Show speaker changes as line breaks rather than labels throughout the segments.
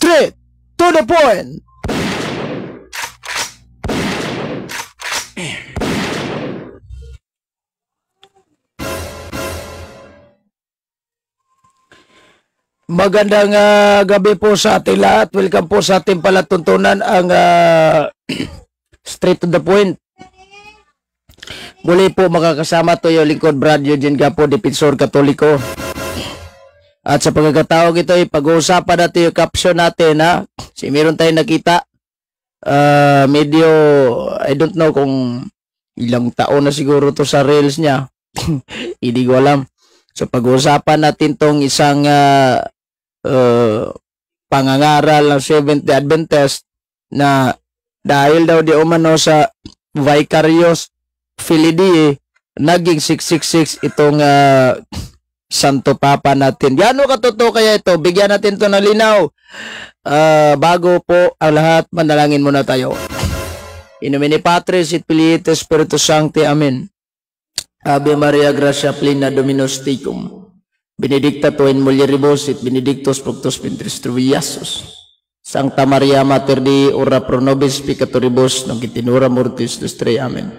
Straight to the point. Magandang gabi po sa ating lahat. Welcome po sa ating palatuntunan ang Straight to the Point. Muli po makakasama to yung lingkod Brad Eugene Gapo, Defensor Katoliko. At sa pagkakataong ito ay pag-uusapan natin yung caption natin ha. Meron tayong nakita medyo I don't know kung ilang taon na siguro to sa reels niya. Hindi ko alam. So pag-uusapan natin tong isang pangangaral ng Seventh-day Adventist na dahil daw di umano sa Vicarious Filii naging 666 itong Santo Papa natin. Gaano katotoo kaya ito? Bigyan natin to ng linaw. Bago po ang lahat, manalangin muna tayo. In nomine Patris et Filii et Spiritus Sancti. Amen. Ave Maria, gratia plena, Dominus tecum. Benedicta tu in mulieribus et benedictus fructus ventris tui, Iesus. Sancta Maria Mater Dei, ora pro nobis peccatoribus, nunc et in hora mortis nostre. Amen.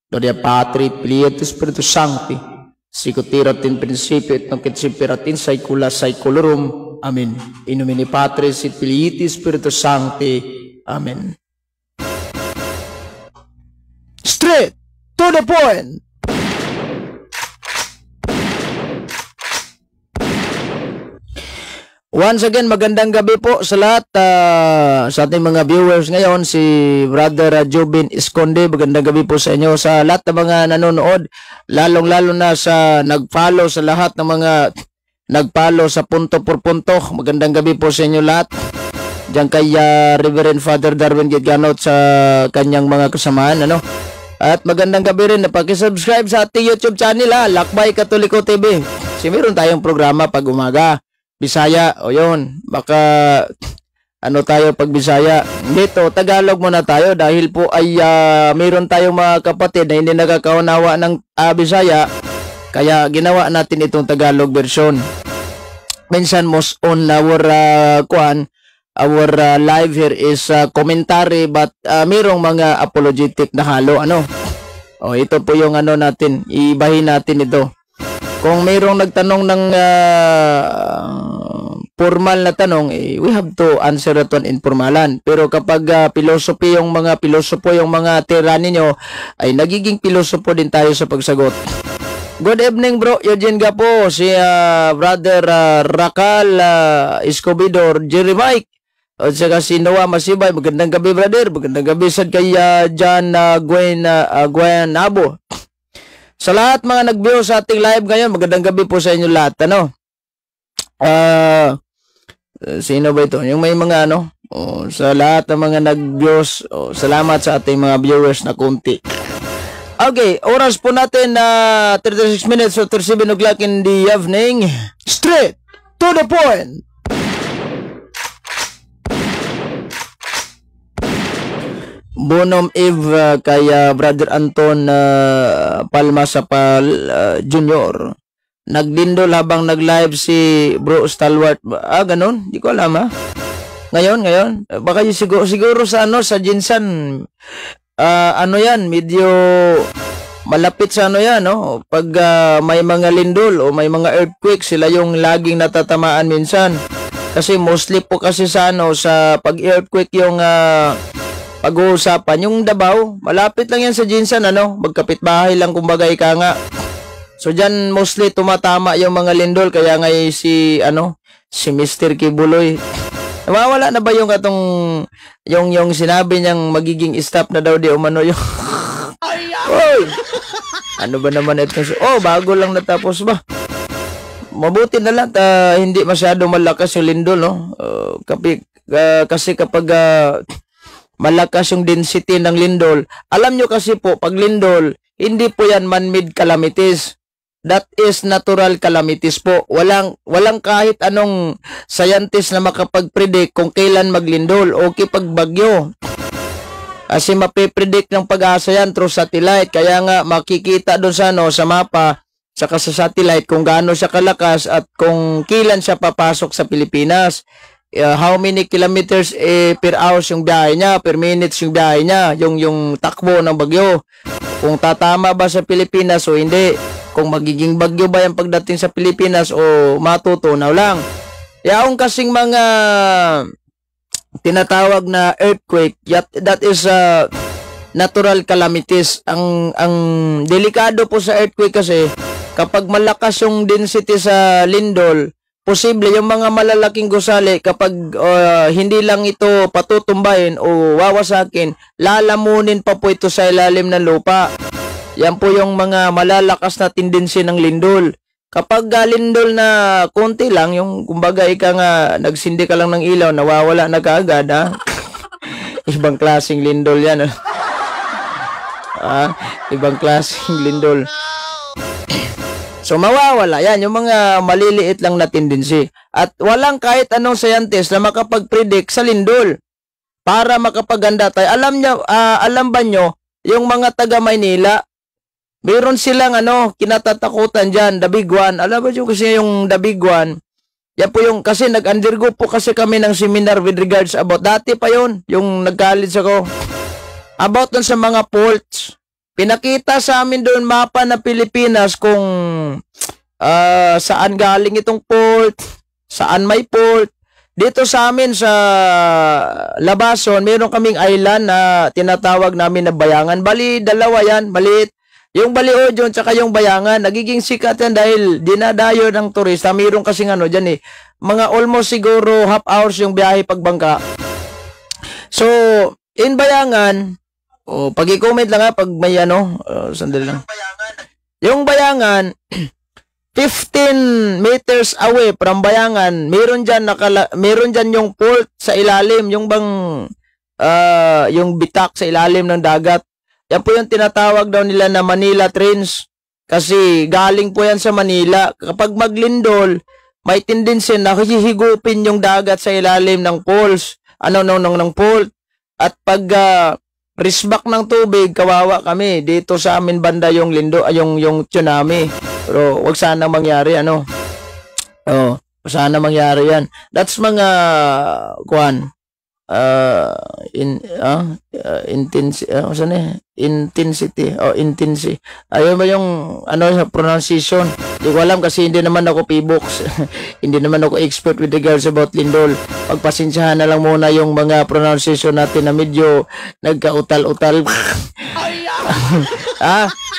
Gloria Patri, Filii et Spiritus Sancti, sic ut erat in principio et nunc et semper in saecula saeculorum. Amen. In nomine Patris et Filii et Spiritus Sancti. Amen. Straight to the point. Once again, magandang gabi po sa lahat sa ating mga viewers ngayon. Si Brother Jobin Esconde, magandang gabi po sa inyo. Sa lahat ng mga nanonood, lalong-lalo na sa nag-follow, sa lahat ng mga nag-follow sa punto por punto, magandang gabi po sa inyo lahat. Diyan kay Reverend Father Darwin Gitganot sa kanyang mga kasamaan. At magandang gabi rin na pakisubscribe sa ating YouTube channel, Lakbay Katoliko TV. Meron tayong programa pag umaga. Bisaya, o yun, baka tayo pag Bisaya. Dito, Tagalog muna tayo dahil po ay mayroon tayong mga kapatid na hindi nakakaunawa ng Bisaya, kaya ginawa natin itong Tagalog version. Minsan most on our live here is commentary, but mayroong mga apologetic na halo. Ito po yung natin, ibahin natin ito. Kung mayroong nagtanong ng formal na tanong, we have to answer that one informalan. Pero kapag philosophy yung mga pilosopo, yung mga tira ninyo, ay nagiging pilosopo din tayo sa pagsagot. Good evening bro, Eugene Gapo, si Brother Rakal Escobidor, Jerry Mike, at saka si Noah Masibay. Magandang gabi brother, magandang gabi sa kay John Gwen Abo. Sa lahat mga nag-view sa ating live ngayon, magandang gabi po sa inyo lahat. Sino ba ito? Yung may mga sa lahat ng mga nag-views, salamat sa ating mga viewers na kunti. Okay, oras po natin 36 minutes after 7 o'clock in the evening. Straight to the point. Bonom Eve kay Brother Anton Palma Sapal Junior. Nagdindol habang nag-live si Bro Stalwart. Ganun? Di ko alam Ngayon. Baka siguro sa sa Jinsan. Yan, medyo malapit sa yan, Pag may mga lindol o may mga earthquake, sila yung laging natatamaan minsan. Kasi mostly po kasi sa sa pag-earthquake yung pag-uusapan, yung Davao, malapit lang yan sa Jinsan, magkapit-bahay lang kumbaga ika nga. So dyan mostly tumatama yung mga lindol, kaya nga si Mr. Kibuloy. Nawawala na ba yung yung sinabi niyang magiging stop na daw di umano yung Oy! Ano ba naman ito? Bago lang natapos ba? Mabuti na lang hindi masyado malakas yung lindol, kasi kapag malakas yung density ng lindol. Alam nyo kasi po, pag lindol, hindi po yan man-made calamities. That is natural calamities po. Walang kahit anong scientist na makapag-predict kung kailan maglindol o kipag bagyo. Kasi mapipredict ng pag-asa yan through satellite. Kaya nga makikita doon sa mapa, saka sa satellite kung gaano siya kalakas at kung kailan siya papasok sa Pilipinas. how many kilometers per hours yung biyahe niya, per minutes yung biyahe niya, yung takbo ng bagyo. Kung tatama ba sa Pilipinas o hindi. Kung magiging bagyo ba yung pagdating sa Pilipinas o matutunaw lang. Yaong kasing mga tinatawag na earthquake, that is natural calamities. Ang delikado po sa earthquake kasi kapag malakas yung density sa lindol, posible yung mga malalaking gusali kapag hindi lang ito patutumbahin o wawasakin, lalamunin pa po ito sa ilalim ng lupa. Yan po yung mga malalakas na tendency ng lindol. Kapag lindol na konti lang, yung kumbaga ika nga nagsindi ka lang ng ilaw, nawawala na kaagad, ha? Ibang klaseng lindol yan. Ibang klaseng lindol. So, mawawala. Yan, yung mga maliliit lang na tendency. At walang kahit anong scientist na makapag-predict sa lindol para makapaganda tayo. Alam ba nyo, yung mga taga Maynila, meron silang kinatatakutan dyan, the big one. Alam ba nyo kasi yung the big one, yan po yung, kasi nag-undergo po kasi kami ng seminar with regards about, dati pa yun, yung nag-college ako, about dun sa mga faults. Pinakita sa amin doon mapa na Pilipinas kung saan galing itong port, saan may port. Dito sa amin sa Labason, meron kaming island na tinatawag namin na Bayangan. Bali, dalawa yan, maliit. Yung Baliodyon tsaka yung Bayangan, nagiging sikat yan dahil dinadayo ng turista. Meron kasing dyan mga almost siguro half hours yung biyahe pagbangka. So, in Bayangan, pag-i-comment lang pag may sandali lang. Yung Bayangan, 15 meters away from Bayangan, meron dyan yung port sa ilalim, yung yung bitak sa ilalim ng dagat. Yan po yung tinatawag daw nila na Manila Trench. Kasi galing po yan sa Manila. Kapag maglindol, may tendency na hihigupin yung dagat sa ilalim ng falls. Ng fault. At pag risbak ng tubig, kawawa kami. Dito sa amin banda yung yung tsunami. Pero wag sana mangyari sana mangyari yan. That's mga intensity. Ayun ba yung sa pronunciation? Hindi ko alam kasi hindi naman ako P-box. Hindi naman ako expert with regards about lindol. Pagpasensyahan na lang muna yung mga pronunciation natin na medyo nagkautal-utal.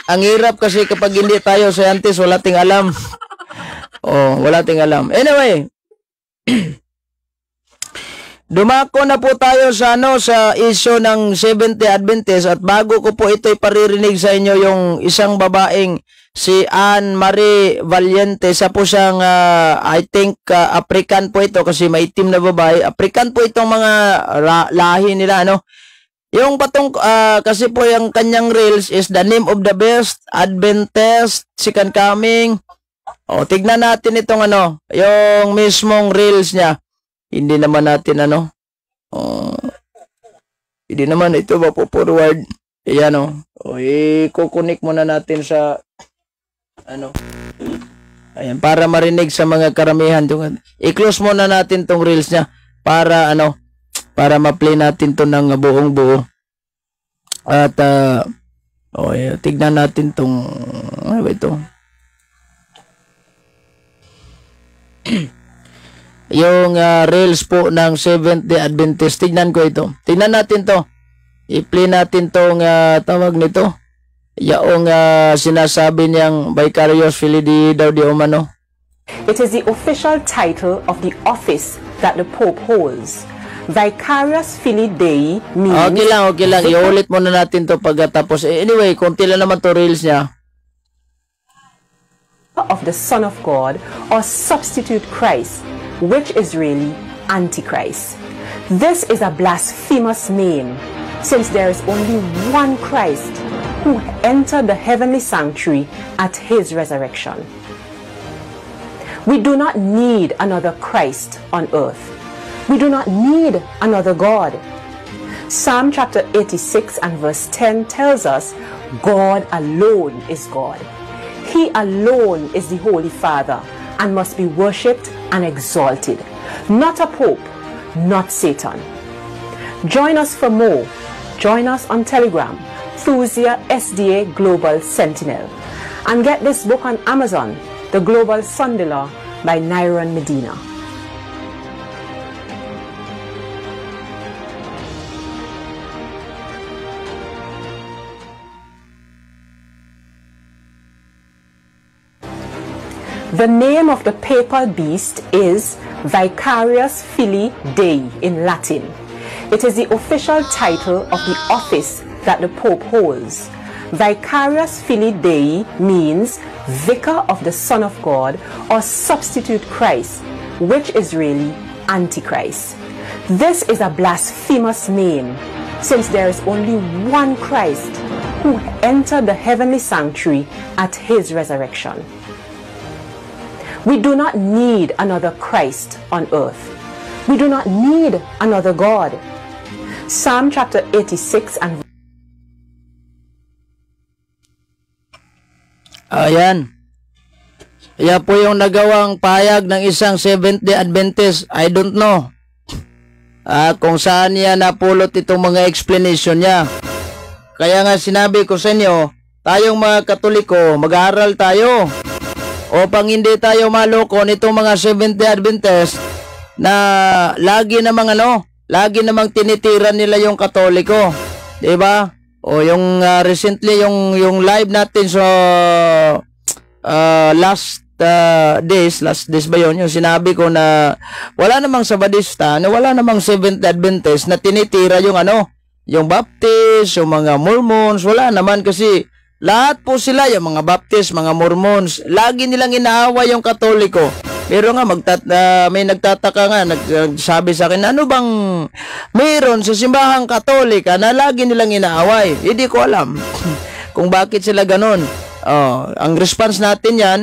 Ang hirap kasi kapag hindi tayo scientist, wala ting alam. Wala ting alam. Anyway, dumako na po tayo sa sa issue ng Seventh-day Adventist, at bago ko po ito iparirinig sa inyo yung isang babaeng si Anne Marie Valiente. Sa po siyang I think African po ito kasi maitim na babae. African po itong mga lahi nila Yung patong kasi po yung kanyang reels is The Name of the Beast, Adventist, Second Coming. Tignan natin itong yung mismong reels niya. Hindi naman natin hindi naman ito mapo-forward. Ayan i-connect muna natin sa ayan, para marinig sa mga karamihan. I-close muna natin tong reels niya para para ma-play natin to ng buong buo. At tignan natin tong ito. Yung reels po ng Seventh-day Adventist. Tignan ko ito. Tignan natin to. I-play natin tong tawag nito. Yung sinasabi niyang vicarious filii daw di umano.
It is the official title of the office that the Pope holds. Vicarious Filii Dei means...
Okay lang. Iulit muna natin to pagkatapos. Anyway, konti lang naman to reels niya.
Of the Son of God or substitute Christ, which is really Antichrist. This is a blasphemous name, since there is only one Christ who entered the heavenly sanctuary at his resurrection. We do not need another Christ on earth. We do not need another God. Psalm chapter 86 and verse 10 tells us God alone is God. He alone is the Holy Father and must be worshipped and exalted. Not a pope, not Satan. Join us for more. Join us on Telegram, Thusia SDA Global Sentinel. And get this book on Amazon, The Global Sunday Law by Nyron Medina. The name of the papal beast is Vicarius Filii Dei in Latin. It is the official title of the office that the Pope holds. Vicarius Filii Dei means Vicar of the Son of God or Substitute Christ, which is really Antichrist. This is a blasphemous name, since there is only one Christ who entered the heavenly sanctuary at his resurrection. We do not need another Christ on earth. We do not need another God. Psalm chapter 86 and
Ayan. Kaya po yung nagawang payag ng isang Seventh-day Adventist, I don't know. Kung saan niya napulot itong mga explanation niya. Kaya nga sinabi ko sa inyo, tayong mga Katoliko, mag-aaral tayo. Upang hindi tayo maloko nitong mga Seventh-day Adventist na lagi namang lagi namang tinitira nila yung Katoliko. 'Di ba? O yung recently yung live natin so last days ba yun? Yung sinabi ko na wala namang Sabadista, na wala namang Seventh-day Adventist na tinitira yung yung Baptist, yung mga Mormons, wala naman kasi lahat po sila, yung mga Baptist, mga Mormons, lagi nilang inaaway yung Katoliko. Pero nga, may nagtataka nga, nagsabi sa akin, ano bang mayroon sa simbahang Katolika na lagi nilang inaaway? Hindi ko alam kung bakit sila ganon. Ang response natin yan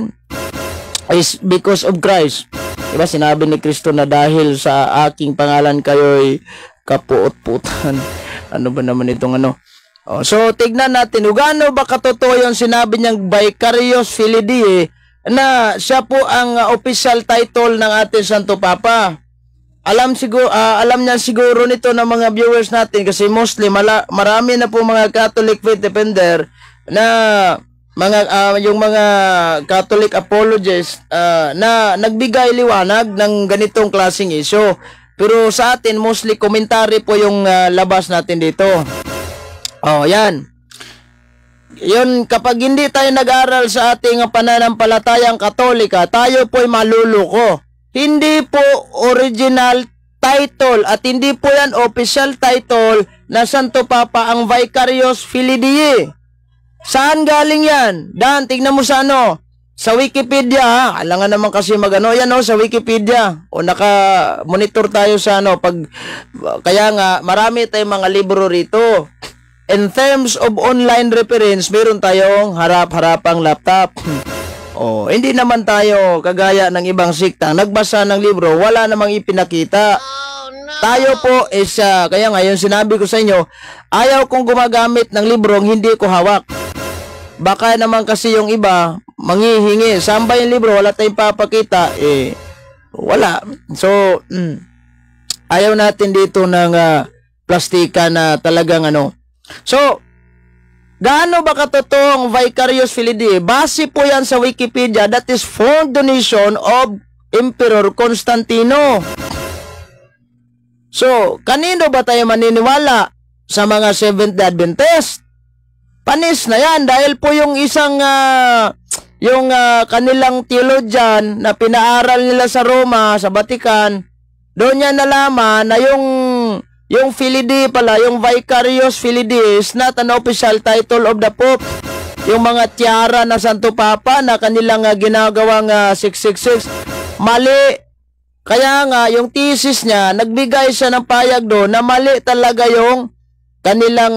is because of Christ. Diba, sinabi ni Kristo na dahil sa aking pangalan kayo'y kapuot-putan. Ano ba naman itong so, tignan natin, gaano ba katotoo yung sinabi niyang Vicarius Filii Dei na siya po ang official title ng ating Santo Papa. Alam niya siguro nito ng mga viewers natin kasi mostly marami na po mga Catholic faith defender na yung mga Catholic apologists na nagbigay liwanag ng ganitong klaseng issue. Pero sa atin, mostly komentary po yung labas natin dito. Yan. Yun, kapag hindi tayo nag-aral sa ating pananampalatayang Katolika, tayo po'y maluluko. Hindi po original title at hindi po yan official title na Santo Papa ang Vicarius Filii Dei. Saan galing yan? Dan, tignan mo sa sa Wikipedia, ha? Alangan naman kasi yan sa Wikipedia. O naka-monitor tayo sa kaya nga, marami tayong mga libro rito. In terms of online reference, meron tayong harap-harapang laptop. Hindi naman tayo kagaya ng ibang sikta. Nagbasa ng libro, wala namang ipinakita. Tayo po is, kaya ngayon sinabi ko sa inyo, ayaw kong gumagamit ng librong hindi ko hawak. Baka naman kasi yung iba, manghihingi. Saan ba yung libro? Wala tayong papakita. Wala. So, ayaw natin dito ng plastika na talagang So, gaano ba katotoo ang Vicarius Filii Dei? Base po yan sa Wikipedia. That is for donation of Emperor Constantino. So, kanino ba tayo maniniwala? Sa mga Seventh-day Adventist? Panis na yan dahil po yung isang kanilang theologian na pinaaral nila sa Roma, sa Vatican, doon niya nalaman na yung Filii Dei pala, yung Vicarius Filii Dei is not an official title of the Pope. Yung mga tiara na Santo Papa na kanilang ginagawang 666, mali. Kaya nga, yung thesis niya, nagbigay siya ng payag doon na mali talaga yung kanilang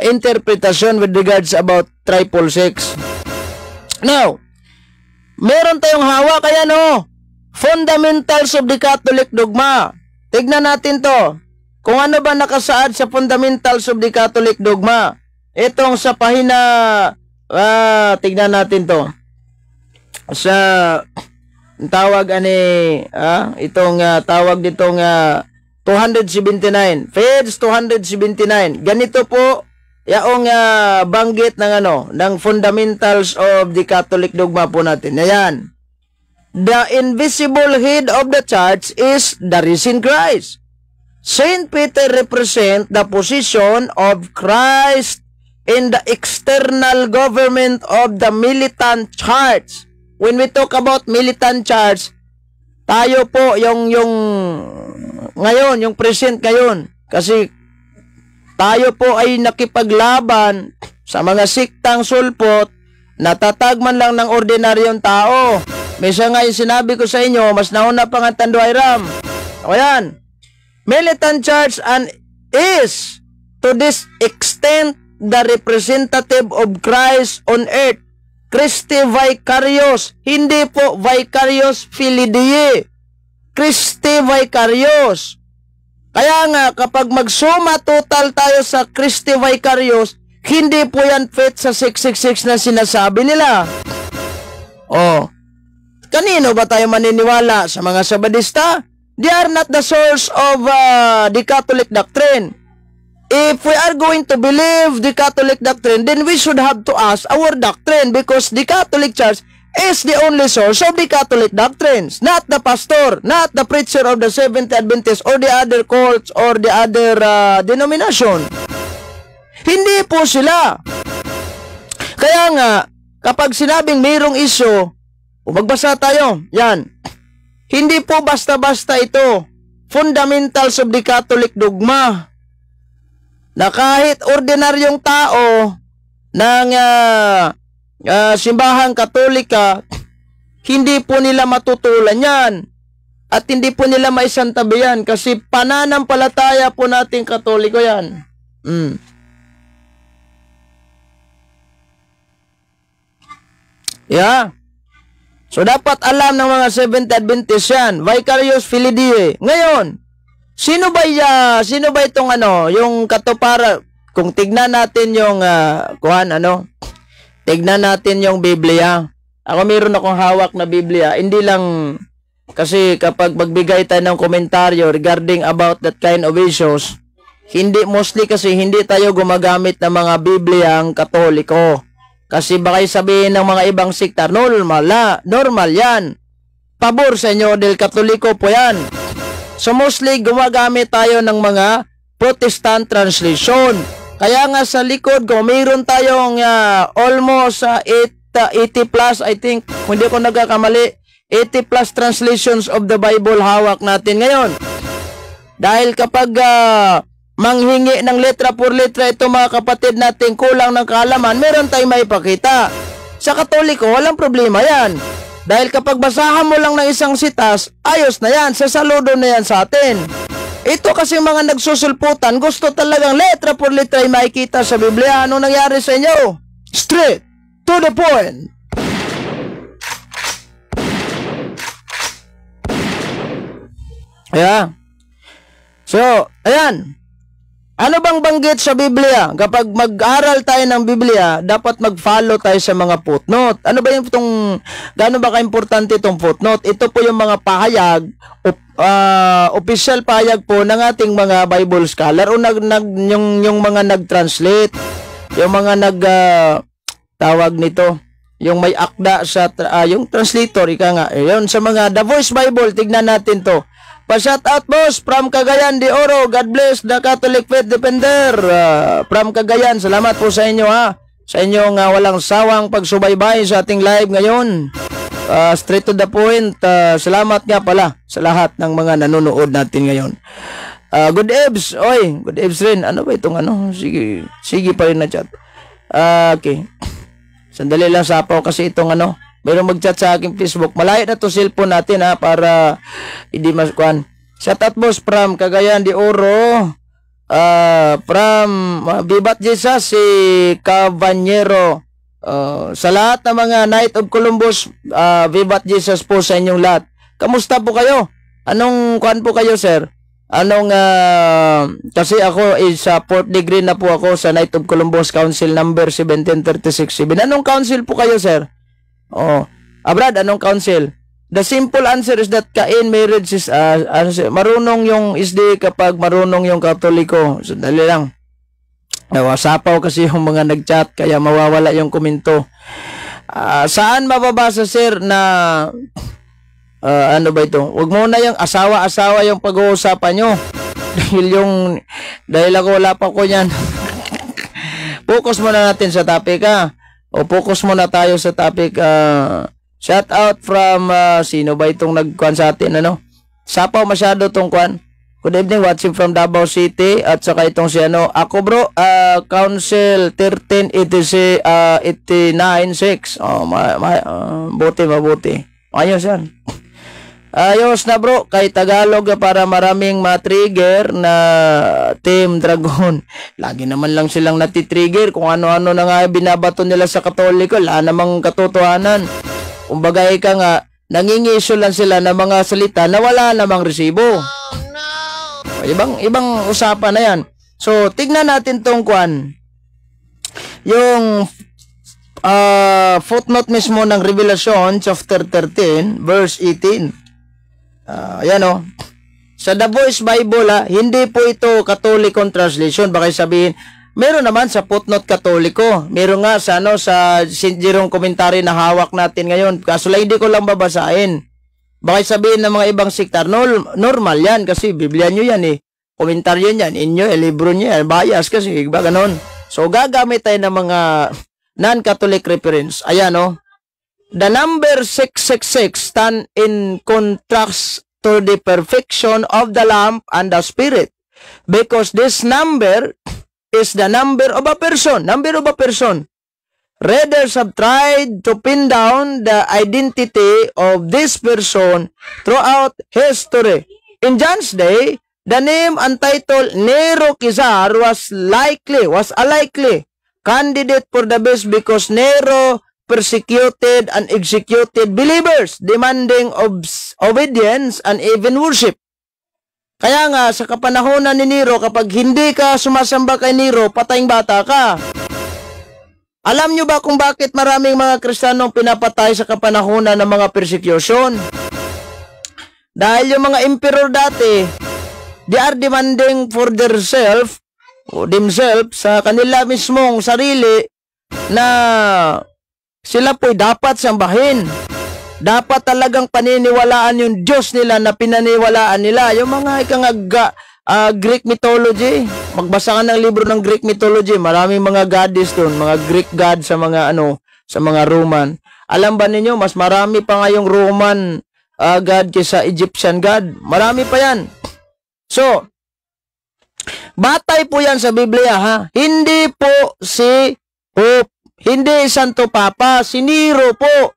interpretation with regards about 666. Now, meron tayong hawak kaya Fundamentals of the Catholic Dogma. Tignan natin to. Kung ano ba nakasaad sa Fundamentals of the Catholic Dogma. Itong sa pahina, tignan natin to. Sa Ang tawag itong tawag ditong 279. Feds 279. Ganito po yaong banggit ng fundamentals of the Catholic dogma po natin. Ayan. The invisible head of the church is the risen Christ. Saint Peter represent the position of Christ in the external government of the militant church. When we talk about militant church, tayo po yung ngayon, yung present ngayon. Kasi tayo po ay nakipaglaban sa mga siktang sulpot, natatag man lang ng ordinaryong tao. Misa nga yung sinabi ko sa inyo, mas nauna pa nga Tanduay Ram. O yan, militant church and is to this extent the representative of Christ on earth. Christi vicarious, hindi po vicarious filii Dei. Christi vicarious. Kaya nga, kapag magsuma total tayo sa Christi vicarious, hindi po yan fit sa 666 na sinasabi nila. Kanino ba tayo maniniwala? Sa mga Sabadista? They are not the source of the Catholic doctrine. If we are going to believe the Catholic doctrine, then we should have to ask our doctrine, because the Catholic Church is the only source of the Catholic doctrines, not the pastor, not the preacher of the Seventh Adventist or the other cults or the other denomination. Hindi po sila. Kaya nga, kapag sinabing mayroong issue, magbasa tayo, yan. Hindi po basta-basta ito. Fundamentals of the Catholic dogma. Na kahit ordinaryong tao ng simbahang Katolika, hindi po nila matutulan yan. At hindi po nila maisantabi yan kasi pananampalataya po nating Katoliko yan. Yeah. So dapat alam ng mga Seventh Adventist yan. Vicarious filii Dei. Ngayon, sino ba itong yung katupara? Kung tignan natin yung tignan natin yung Biblia. Ako meron akong hawak na Biblia. Hindi lang kasi kapag magbigay tayo ng komentaryo regarding about that kind of issues, mostly kasi hindi tayo gumagamit ng mga Bibliang Katoliko. Kasi baka sabihin ng mga ibang sekta, normal yan. Pabor sa inyo del Katoliko po yan. So mostly gumagamit tayo ng mga Protestant translation. Kaya nga sa likod ko, mayroon tayong almost 80 plus, I think, kung hindi ko nagkakamali, 80 plus translations of the Bible hawak natin ngayon. Dahil kapag manghingi ng letra por letra ito mga kapatid natin kulang ng kaalaman, meron tayong maipakita. Sa Katoliko, walang problema yan. Dahil kapag basahan mo lang ng isang sitas, ayos na yan, sasaludo na yan sa atin. Ito kasi mga nagsusulputan, gusto talagang letra por letra ay makikita sa Biblia. Anong nangyari sa inyo? Straight to the point. Yeah. So, ayan. Ano bang banggit sa Biblia? Kapag mag-aral tayo ng Biblia, dapat mag-follow tayo sa mga footnote. Ano ba gaano ba ka-importante itong footnote? Ito po yung mga pahayag, official pahayag po ng ating mga Bible scholar o yung mga nag-translate, yung mga tawag nito, yung may akda sa, yung translator, ika nga. Yun, sa mga The Voice Bible, tignan natin to. Pa-shout out boss from Cagayan de Oro. God bless the Catholic Faith Defender from Cagayan. Salamat po sa inyo sa inyong walang sawang pagsubaybay sa ating live ngayon. Straight to the point. Salamat nga pala sa lahat ng mga nanonood natin ngayon. Good Ebs. Oy, good Ebs rin. Ano ba itong Sige pa rin na chat. Okay. Sandali lang sapaw kasi itong mayroong mag-chat sa aking Facebook. Malayo na to cellphone natin para hindi maskuhan. Shout out boss from Cagayan de Oro. From Vivat Jesus si Cabanyero. Sa lahat ng mga Knight of Columbus, Vivat Jesus po sa inyong lahat. Kamusta po kayo? Anong kuhan po kayo, sir? Kasi ako is fourth degree na po ako sa Knight of Columbus Council number 1736. Anong council po kayo, sir? Brad, anong council? The simple answer is that Cain marriage is marunong yung SD kapag marunong yung Katoliko. So, dali lang. Nawasapaw kasi yung mga nag-chat kaya mawawala yung komento. Saan mababasa, sir, na ano ba ito? Huwag muna yung asawa-asawa yung pag-uusapan nyo. Dahil ako wala pa ko yan. Focus muna natin sa topic, o focus muna tayo sa topic. Shout out from sino ba itong nagkuhan sa atin, ano? Sapaw masyado tong kuhan. Good evening, watching from Davao City. At saka itong si ano, ako bro, Council 1389-6. Mabuti. Ayos yan. Ayos na bro, kay Tagalog para maraming matrigger na Team Dragon. Lagi naman lang silang natitrigger kung ano-ano na nga binabato nila sa Katoliko. Wala namang katotohanan. Kumbaga ka nga, nangingiso lang sila ng mga salita na wala namang resibo. Ibang usapan na yan. So, tignan natin tong kwan. Yung footnote mismo ng Revelation chapter 13 verse 18. Ayan o. Sa The Voice Bible, hindi po ito Katolikong translation. Baka sabihin, meron naman sa footnote Katoliko. Meron nga sa Sinjerong komentary na hawak natin ngayon. Kaso lang hindi ko lang babasahin. Baka sabihin ng mga ibang sektar, normal yan kasi Biblia nyo yan eh. Komentaryo yan, inyo, libro nyo yan. Bias kasi, iba ganon. So, gagamit tayo ng mga non-Catholic reference. Ayan o. The number 666 stand in contrast to the perfection of the lamp and the spirit. Because this number is the number of a person. Readers have tried to pin down the identity of this person throughout history. In John's day, the name and title Nero Caesar was a likely candidate for the best because Nero persecuted and executed believers, demanding obedience and even worship. Kaya nga, sa kapanahonan ni Nero, kapag hindi ka sumasamba kay Nero, patayng bata ka. Alam nyo ba kung bakit maraming mga Kristiyanong pinapatay sa kapanahonan ng mga persecution? Dahil yung mga emperor dati, they are demanding for themselves sa kanila mismong sarili na sila po'y dapat sambahin. Dapat talagang paniniwalaan yung Diyos nila na pinaniwalaan nila. Yung mga Greek mythology. Magbasa ka ng libro ng Greek mythology. Maraming mga goddess doon. Mga Greek god sa mga sa mga Roman. Alam ba ninyo, mas marami pa nga yung Roman god kaysa Egyptian god. Marami pa yan. So, batay po yan sa Biblia, Hindi po si Pope. Hindi Santo Papa, si Nero po.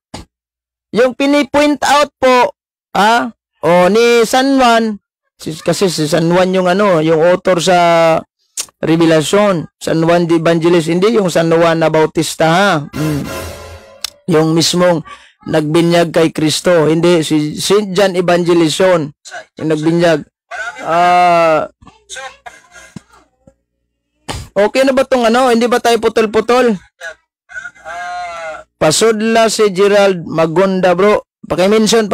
Yung pinipoint out po, ni San Juan, kasi si San Juan yung yung author sa Revelation, San Juan the Evangelist, hindi yung San Juan na Bautista, Yung mismong nagbinyag kay Kristo, hindi si Saint John Evangelison yung nagbinyag. Okay na ba tong hindi ba tayo putol-putol? Pasudla si Gerald Magunda, bro. Paki-mention.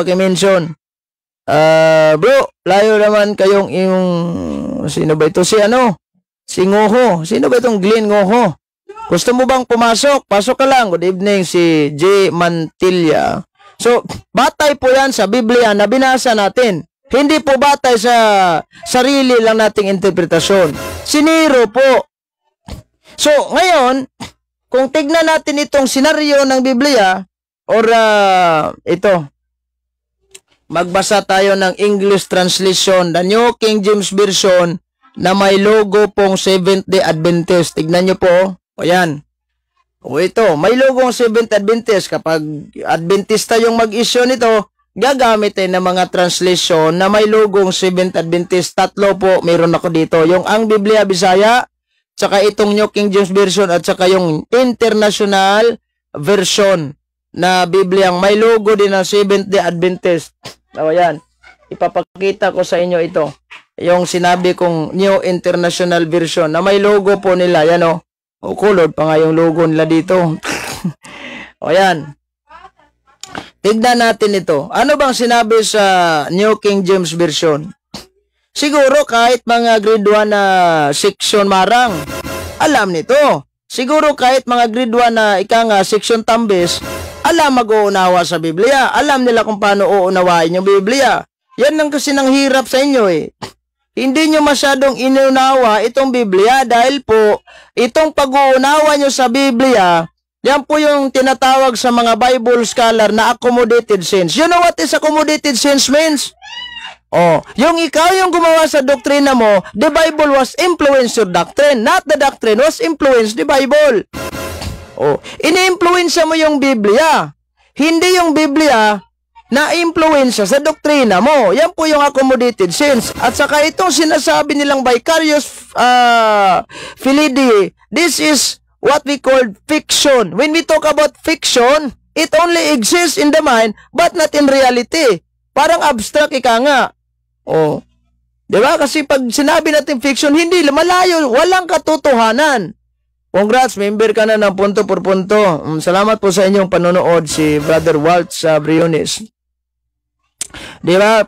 Bro, layo naman kayong sino ba ito? Si Ngoho. Sino ba itong Glenn Ngoho? Gusto mo bang pumasok? Pasok ka lang. Good evening, si J. Mantilla. So, batay po yan sa Biblia na binasa natin. Hindi po batay sa sarili lang nating interpretasyon. Si Nero po. So, ngayon, kung tignan natin itong senaryo ng Biblia, or magbasa tayo ng English translation, the New King James Version, na may logo pong Seventh-day Adventist. Tignan nyo po, o yan. O ito, may logo ng Seventh Adventist. Kapag Adventista yung mag-issue nito, gagamit ng mga translation na may logo ng Seventh Adventist. Tatlo po, mayroon ako dito. Yung ang Biblia Bisaya, tsaka itong New King James Version at tsaka yung International Version na Bibliang may logo din ng Seventh-day Adventist. O yan, ipapakita ko sa inyo ito. Yung sinabi kong New International Version na may logo po nila. Yan o. Colored pa nga yung logo nila dito. O yan. tignan natin ito. Ano bang sinabi sa New King James Version? Siguro kahit mga grade 1 na section marang, alam nito. Siguro kahit mga grade 1 na section tambis, alam mag-uunawa sa Biblia. Alam nila kung paano uunawain yung Biblia. Yan lang kasi nang hirap sa inyo eh. Hindi nyo masyadong inunawa itong Biblia dahil po itong pag-uunawa nyo sa Biblia, yan po yung tinatawag sa mga Bible scholar na accommodated sense. You know what is accommodated sense means? Oh, yung ikaw yung gumawa sa doktrina mo, the Bible was influenced your doctrine, not the doctrine was influenced the Bible. Oh, ini-influensya mo yung Biblia. Hindi yung Biblia na influensya sa doktrina mo. Yan po yung accommodated sense. At saka itong sinasabi nilang vicarious fidei, this is what we call fiction. When we talk about fiction, it only exists in the mind but not in reality. Parang abstract ika nga. Oh. 'Di ba? Kasi pag sinabi natin fiction, hindi malayo, walang katotohanan. Congrats, member ka na ng punto por punto. Salamat po sa inyong panonood, si Brother Walt sa Briones. Di ba?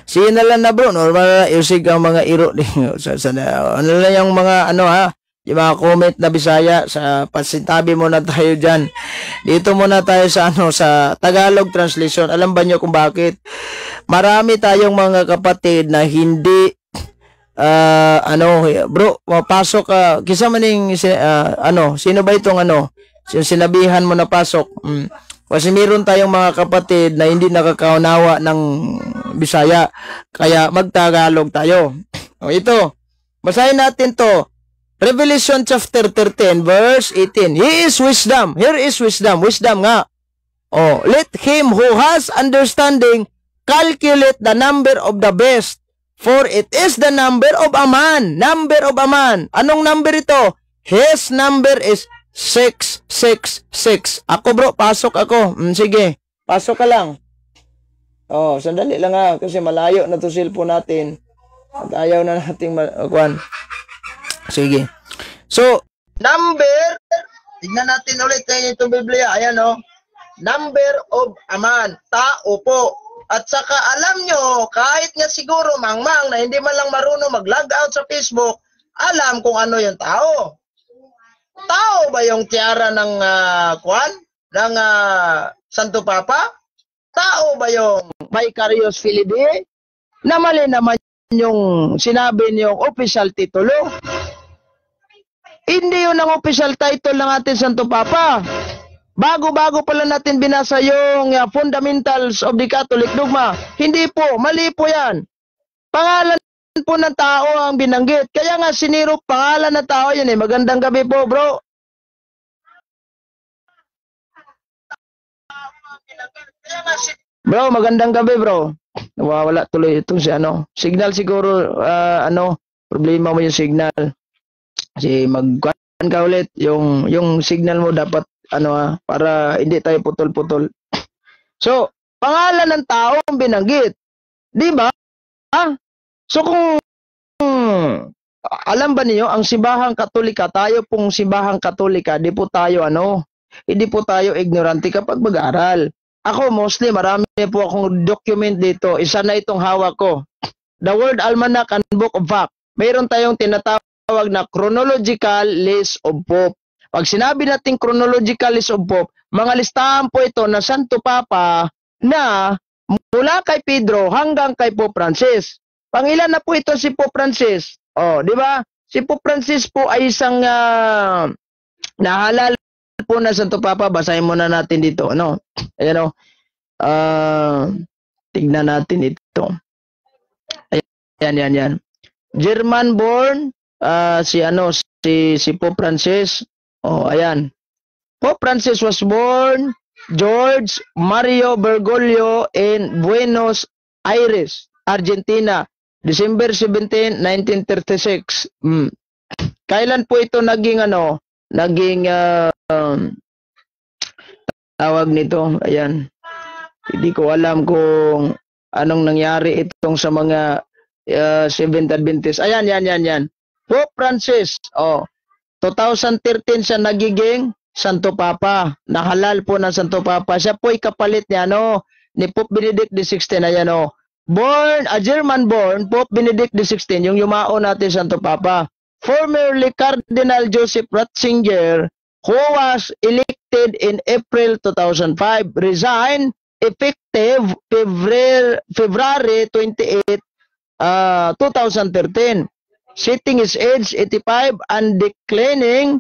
Sige na lang na bro, normal na usig ang mga iro. Ano lang yung mga yung mga comment na Bisaya, sa pasintabi muna tayo dyan. Dito muna tayo sa sa Tagalog translation. Alam ba nyo kung bakit? Marami tayong mga kapatid na hindi bro, mapasok ka, kisa maning sino ba itong yung sinabihan mo na pasok? Kasi meron tayong mga kapatid na hindi nakakaunawa ng Bisaya, kaya magtagalog tayo. O ito, basahin natin to. Revelation chapter 13 verse 18. He is wisdom. Here is wisdom. Wisdom nga. Oh, let him who has understanding calculate the number of the beast, for it is the number of a man. Number of a man. Anong number ito? His number is 666. Ako bro, pasok ako. Sige, pasok ka lang. Oh, sandali lang kasi malayo na to cellphone natin. At ayaw na nating Sige. So, number, tignan natin ulit kayo itong Biblia. Ayan number of a man, tao po. At saka alam nyo, kahit nga siguro mangmang na hindi man lang marunong mag-log out sa Facebook, alam kung ano yung tao. Tao ba yung tiara ng ng Santo Papa? Tao ba yung vicarious fidei? Na mali naman yung sinabi niyong official titulo. Hindi yun ang official title ng ating Santo Papa. Bago-bago pala natin binasa yung fundamentals of the Catholic dogma. Hindi po, mali po yan. Pangalan po ng tao ang binanggit. Kaya nga siniro pangalan ng tao yun eh. Magandang gabi po bro. Bro, magandang gabi bro. Nawawala tuloy itong signal siguro, problema mo yung signal. Kasi magkuhan ka ulit yung signal mo dapat para hindi tayo putol-putol. So, pangalan ng tao ang binanggit. Di ba? So kung alam ba niyo ang simbahang Katolika, tayo pong simbahang Katolika, hindi po tayo ignorante kapag mag-aral. Ako mostly marami po akong document dito. Isa na itong hawak ko. The World Almanac and Book of Facts. Mayroon tayong tinatawag na chronological list of Pope. Pag sinabi natin chronological list of Pope, mga listahan po ito na Santo Papa na mula kay Pedro hanggang kay Pope Francis. Pangilan na po ito si Pope Francis. Oh, di ba? Si Pope Francis po ay isang nahalal po na Santo Papa. Basahin muna natin dito, Ayan tignan natin ito. Ayan. German born si Pope Francis. Oh, ayan. Pope Francis was born George Mario Bergoglio in Buenos Aires, Argentina, December 17, 1936. Kailan po ito naging tawag nito? Ayan. Hindi ko alam kung anong nangyari itong sa mga Seventh Adventist. Ayan. Pope Francis. 2013 siya nagiging Santo Papa. Nahalal po ng Santo Papa. Siya po kapalit niya, ni Pope Benedict XVI. Ayan, Born, a German born, Pope Benedict XVI, yung yumao natin Santo Papa. Formerly Cardinal Joseph Ratzinger, who was elected in April 2005, resigned effective February 28, 2013. Sitting his age 85 and declining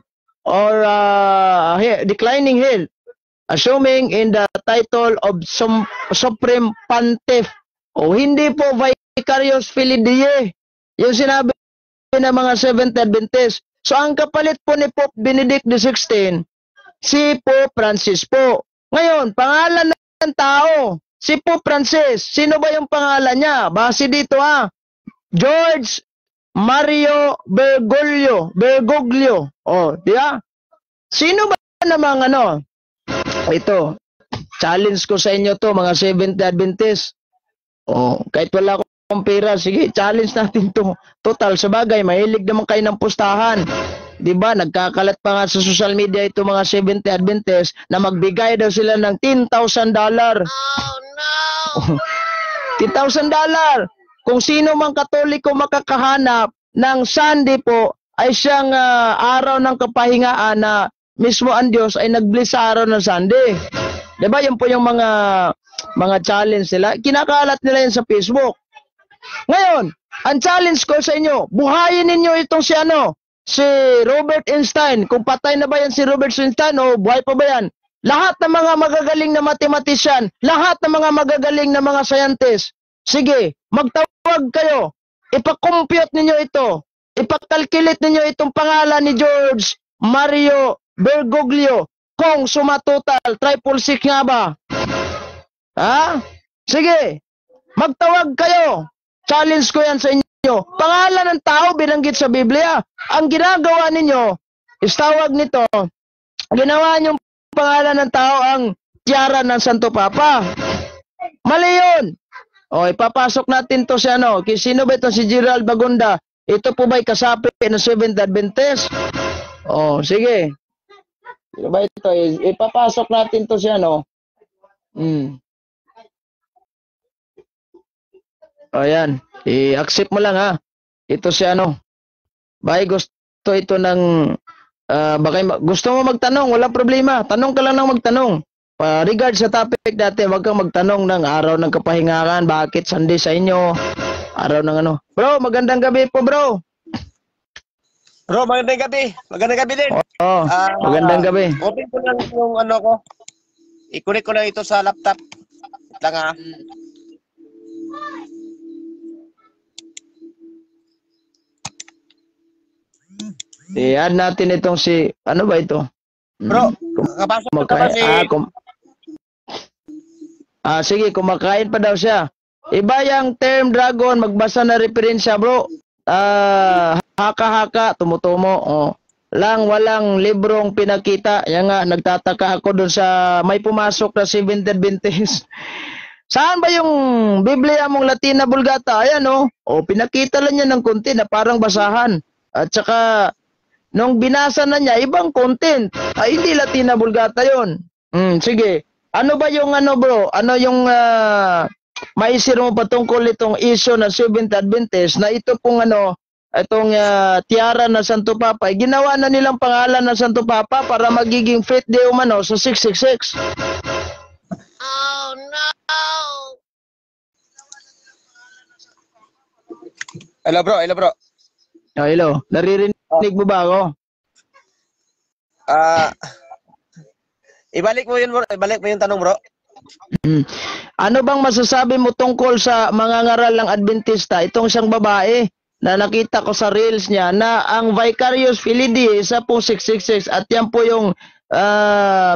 health, assuming in the title of Supreme Pontiff. Hindi po Vicarious Filii, yung sinabi ng mga Seventh Adventist. So ang kapalit po ni Pope Benedict XVI, si Pope Francis po. Ngayon, pangalan ng tao, si Pope Francis. Sino ba yung pangalan niya? Base dito George Mario Bergoglio. Di ba? Sino ba namang ito, challenge ko sa inyo to, mga Seventh Adventist. Kahit wala akong pera, sige, challenge natin to. Total, sa bagay, mahilig naman kayo ng pustahan. Diba, nagkakalat pa nga sa social media ito mga Seventh Adventist na magbigay daw sila ng $10,000. Oh no! $10,000. Kung sino mang Katoliko makakahanap ng Sunday po, ay siyang araw ng kapahingaan na mismo ang Diyos ay nag-bless sa araw ng Sunday. Diba, yun po yung mga challenge nila. Kinakalat nila yan sa Facebook. Ngayon, ang challenge ko sa inyo, buhayin ninyo itong si Robert Einstein. Kung patay na ba yan si Robert Einstein o buhay pa ba yan? Lahat ng mga magagaling na mathematician, lahat ng mga magagaling na mga scientist, sige, magtawag kayo. Ipakompute ninyo ito. Ipakalculate ninyo itong pangalan ni George Mario Bergoglio. Kung sumatotal, 666 nga ba? Sige, magtawag kayo. Challenge ko yan sa inyo. Pangalan ng tao binanggit sa Biblia. Ang ginagawa ninyo, istawag nito, ginawa niyong pangalan ng tao ang tiara ng Santo Papa. Mali yun. Ipapasok natin to si sino ba ito? Si Gerald Bagunda. Ito po ba'y kasapi ng Seventh Adventist? Sige. Sino ba ito? Ipapasok natin to si Ayan. I-accept mo lang Ito si Baka gusto ito ng baka gusto mo magtanong, wala problema. Tanong ka lang ng magtanong. Regard sa topic dati, wag kang magtanong ng araw ng kapahingahan, bakit Sunday sa inyo? Araw ng Bro, magandang gabi po, bro.
Bro, magandang gabi. Magandang gabi din.
Magandang gabi.
Open ko lang yung ko. I-connect ko lang ito sa laptop. Lang
I-add natin itong si, ano ba ito?
Bro, kapasok ka ba si...
sige, kumakain pa daw siya. Iba yung term dragon, magbasa na referensya, bro. Haka-haka, tumutumo. Walang librong pinakita. Yan nga, nagtataka ako dun sa may pumasok na 7th Adventist. Saan ba yung Biblia mong Latina Vulgata? Ayan, pinakita lang niya ng konti na parang basahan. At saka, nung binasa na niya, ibang content. Hindi Latina Vulgata yun. Sige. Ano ba yung bro? Ano yung maisir mo patungkol itong issue na 7th Adventist na ito pong itong tiara na Santo Papa, ginawa na nilang pangalan ng Santo Papa para magiging faith day umano sa 666.
Oh no! Hello bro, hello bro.
Hello. Naririnig mo ba ako?
Ibalik mo yun bro, ibalik mo yung tanong bro.
Ano bang masasabi mo tungkol sa mga ngaral ng Adventista? Itong isang babae na nakita ko sa reels niya na ang Vicarious Filii sa po 666 at yan po yung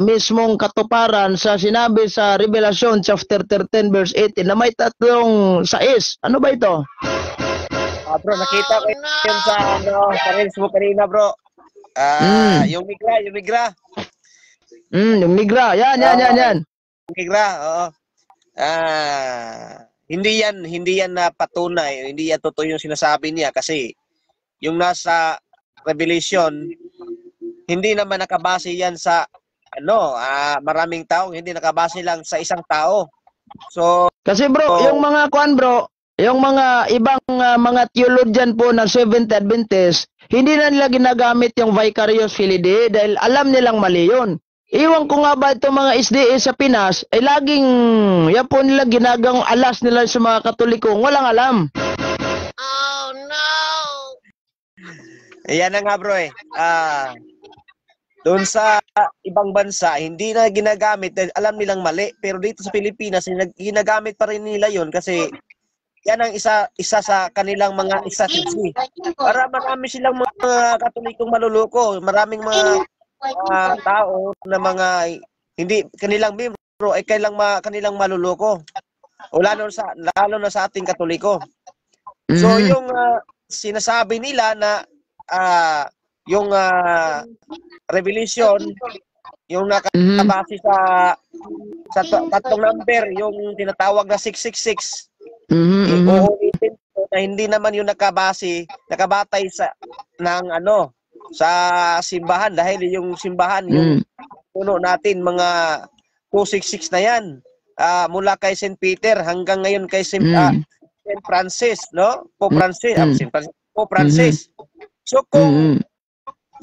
mismong katuparan sa sinabi sa Revelation chapter 13 verse 18 na may tatlong sais. Ano ba ito?
Bro, nakita ko yun sa sa reels mo kanina bro. Yung migra.
Yung migra. Yan.
Migra, oo. Hindi yan na patunay, hindi yan totoo yung sinasabi niya kasi yung nasa Revelation hindi naman nakabase yan sa maraming tao, hindi nakabase lang sa isang tao. So,
kasi bro, yung mga kuan bro, yung mga ibang mga theologian po ng Seventh Adventist, hindi na nila ginagamit yung vicarious filidae dahil alam nilang mali yun. Iwan ko nga ba itong mga SDA sa Pinas, ay laging yan po nila ginagang alas nila sa mga Katolikong walang alam.
Oh no! Ayan na nga bro eh. Doon sa ibang bansa, hindi na ginagamit dahil alam nilang mali. Pero dito sa Pilipinas, ginagamit pa rin nila yon kasi yan ang isa sa kanilang mga strategy. Para marami silang mga Katolikong maluloko. Maraming mga tao na mga hindi kanilang membro ay kanilang maluloko. O lalo na sa ating Katoliko. So yung sinasabi nila na yung revelation, yung nakabase sa tatlong number, yung tinatawag na 666. Uulitin ko na hindi naman yung nakabatay sa simbahan dahil yung simbahan yung puno natin mga 266 na yan. Mula kay St. Peter hanggang ngayon kay St. Francis, no? Pope Francis, Pope Francis. So kung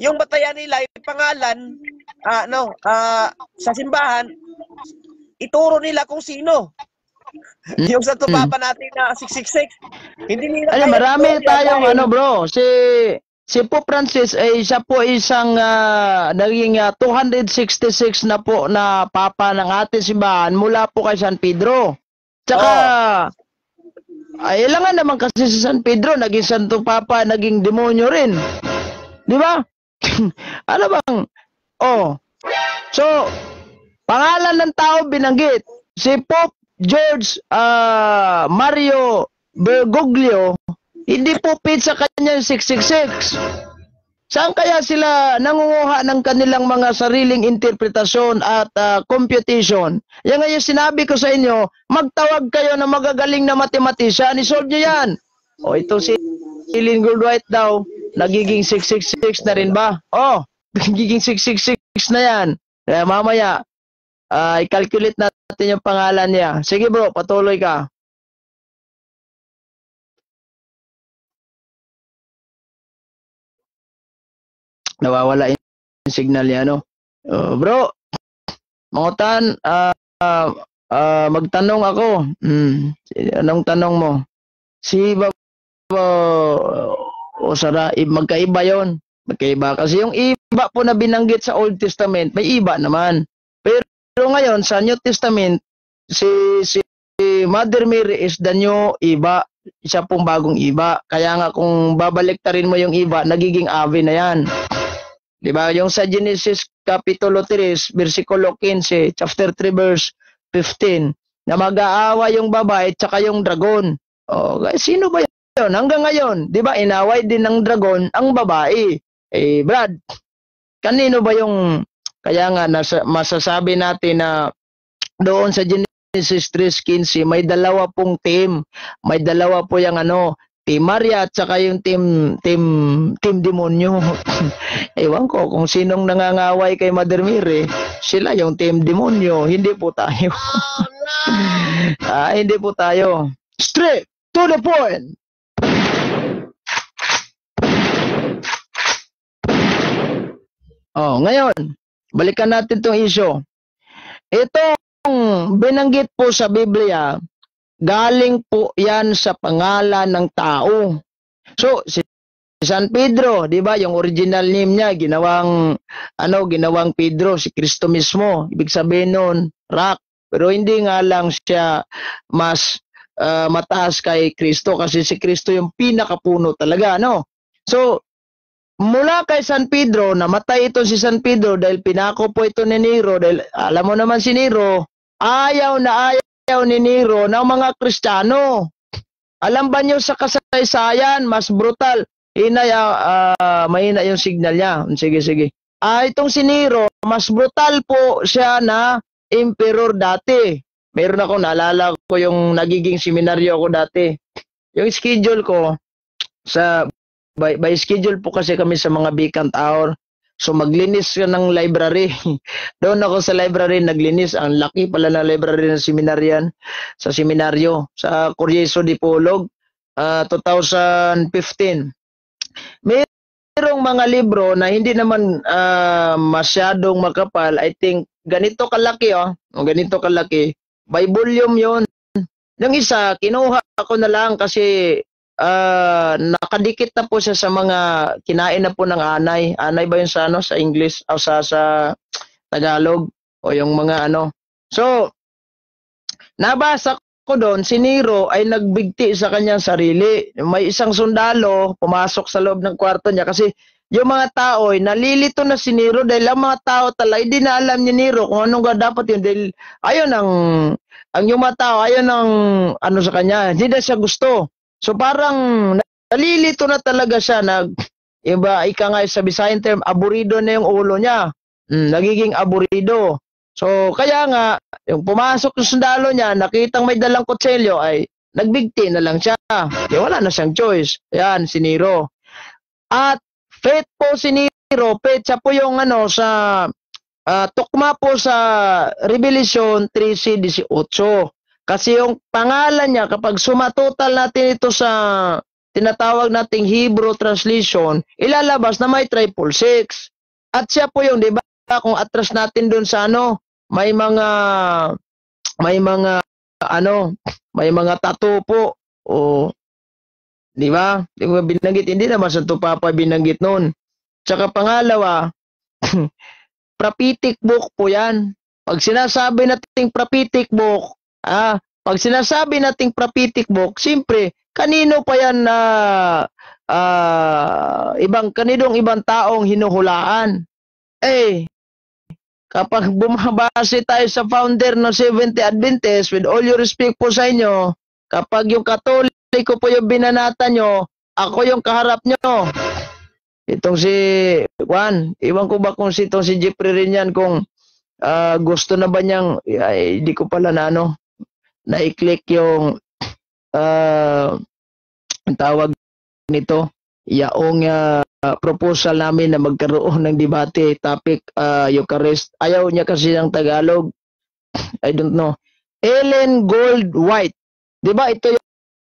yung batayan nila ay pangalan sa simbahan, ituro nila kung sino. Yung sa tupapa natin na 666. Hindi nila
ay marami tayong bro, si Pope Francis ay siya po isang naging 266 na po na papa ng ating simbahan mula po kay San Pedro. Tsaka ay ilangan naman kasi si San Pedro naging Santo Papa, naging demonyo rin. Di ba? Ano bang? So, pangalan ng tao binanggit. Si Pope George Mario Bergoglio, hindi po fit sa kanya 666. Saan kaya sila nangunguha ng kanilang mga sariling interpretasyon at computation? Yan nga yung sinabi ko sa inyo, magtawag kayo ng magagaling na matematisyan, isolve nyo yan. Ito si Ellen Goldwhite daw, nagiging 666 na rin ba? Nagiging 666 na yan. Kaya mamaya, i-calculate natin yung pangalan niya. Sige bro, patuloy ka. Nawawala yung signal niya, bro, mangutan, magtanong ako. Anong tanong mo? Si magkaiba yon. Magkaiba. Kasi yung iba po na binanggit sa Old Testament, may iba naman. Pero ngayon, sa New Testament, si Mother Mary is the new iba. Isa pong bagong iba. Kaya nga kung babaliktarin mo yung iba, nagiging ave na yan. Diba? Yung sa Genesis Kapitulo 3, versikulo 15, chapter 3, verse 15, na mag-aawa yung babae at saka yung dragon. Sino ba yun? Hanggang ngayon, diba, inaway din ng dragon ang babae. Brad, kanino ba yung, kaya nga, masasabi natin na doon sa Genesis 3:15, may dalawa pong team. May dalawa po yung Team Maria at saka yung team demonyo. Ewan ko kung sinong nangangaway kay Mother Mary. Sila yung team demonyo. Hindi po tayo. Hindi po tayo. Straight to the point. Ngayon, balikan natin tong issue. Itong binanggit po sa Biblia, galing po yan sa pangalan ng tao. So, si San Pedro, di ba, yung original name niya, ginawang Pedro, si Kristo mismo. Ibig sabihin nun, rock. Pero hindi nga lang siya mas mataas kay Kristo kasi si Kristo yung pinakapuno talaga, So, mula kay San Pedro, namatay ito si San Pedro dahil pinako po ito ni Nero. Dahil alam mo naman si Nero, ayaw ni Nero ng mga Kristiyano. Alam ba nyo sa kasaysayan, mas brutal. Mahina yung signal niya. Sige. Itong si Nero, mas brutal po siya na emperor dati. Meron ako, naalala ko yung nagiging seminaryo ko dati. Yung schedule ko, by schedule po kasi kami sa mga vacant hour. So maglinis ka ng library. Doon ako sa library naglinis. Ang laki pala ng library ng seminaryan sa seminaryo sa Corieso de Polog 2015. Merong mga libro na hindi naman masyadong makapal. I think ganito kalaki ganito kalaki. By volume 'yon. Yung isa kinuha ako na lang kasi nakadikit na po siya sa mga kinain na po ng anay. Anay ba yun sa sa English o sa Tagalog o yung mga So, nabasa ko doon, si Nero ay nagbigti sa kanyang sarili. May isang sundalo pumasok sa loob ng kwarto niya kasi yung mga tao ay nalilito na si Nero dahil ang mga tao talaga hindi na alam ni Nero kung anong dapat yun dahil ayun ang yung mga tao ayun ang sa kanya, hindi na siya gusto. So parang nalilito na talaga siya ika nga sa Visayan term, aburido na yung ulo niya. Nagiging aburido. So kaya nga, yung pumasok yung sundalo niya, nakitang may dalang kutselyo ay nagbigti na lang siya. Kaya wala na siyang choice. Yan, si Nero. At faith po si Nero, faith siya po yung sa tukma po sa Revelation 3:18. Kasi yung pangalan niya, kapag sumatotal natin ito sa tinatawag nating Hebrew translation, ilalabas na may 666. At siya po yung, di ba, kung atras natin dun sa may mga tattoo po. O, di ba? Di ba binanggit? Hindi naman sa Papa binanggit noon. Tsaka pangalawa, prophetic book po yan. Pag sinasabi nating prophetic book, pag sinasabi nating prophetic book, siyempre, kanino pa yan na ibang taong hinuhulaan? Kapag bumabase tayo sa founder ng Seventh-day Adventist, with all your respect po sa inyo, kapag yung Katoliko po yung binanata nyo, ako yung kaharap nyo. Itong si Juan, iwan ko ba kung si Jeffrey rin yan, kung gusto na ba niyang, hindi ko pala na-click yung ang tawag nito, yaong proposal namin na magkaroon ng debate topic Eucharist. Ayaw niya kasi ng Tagalog. I don't know. Ellen Goldwhite. Di ba ito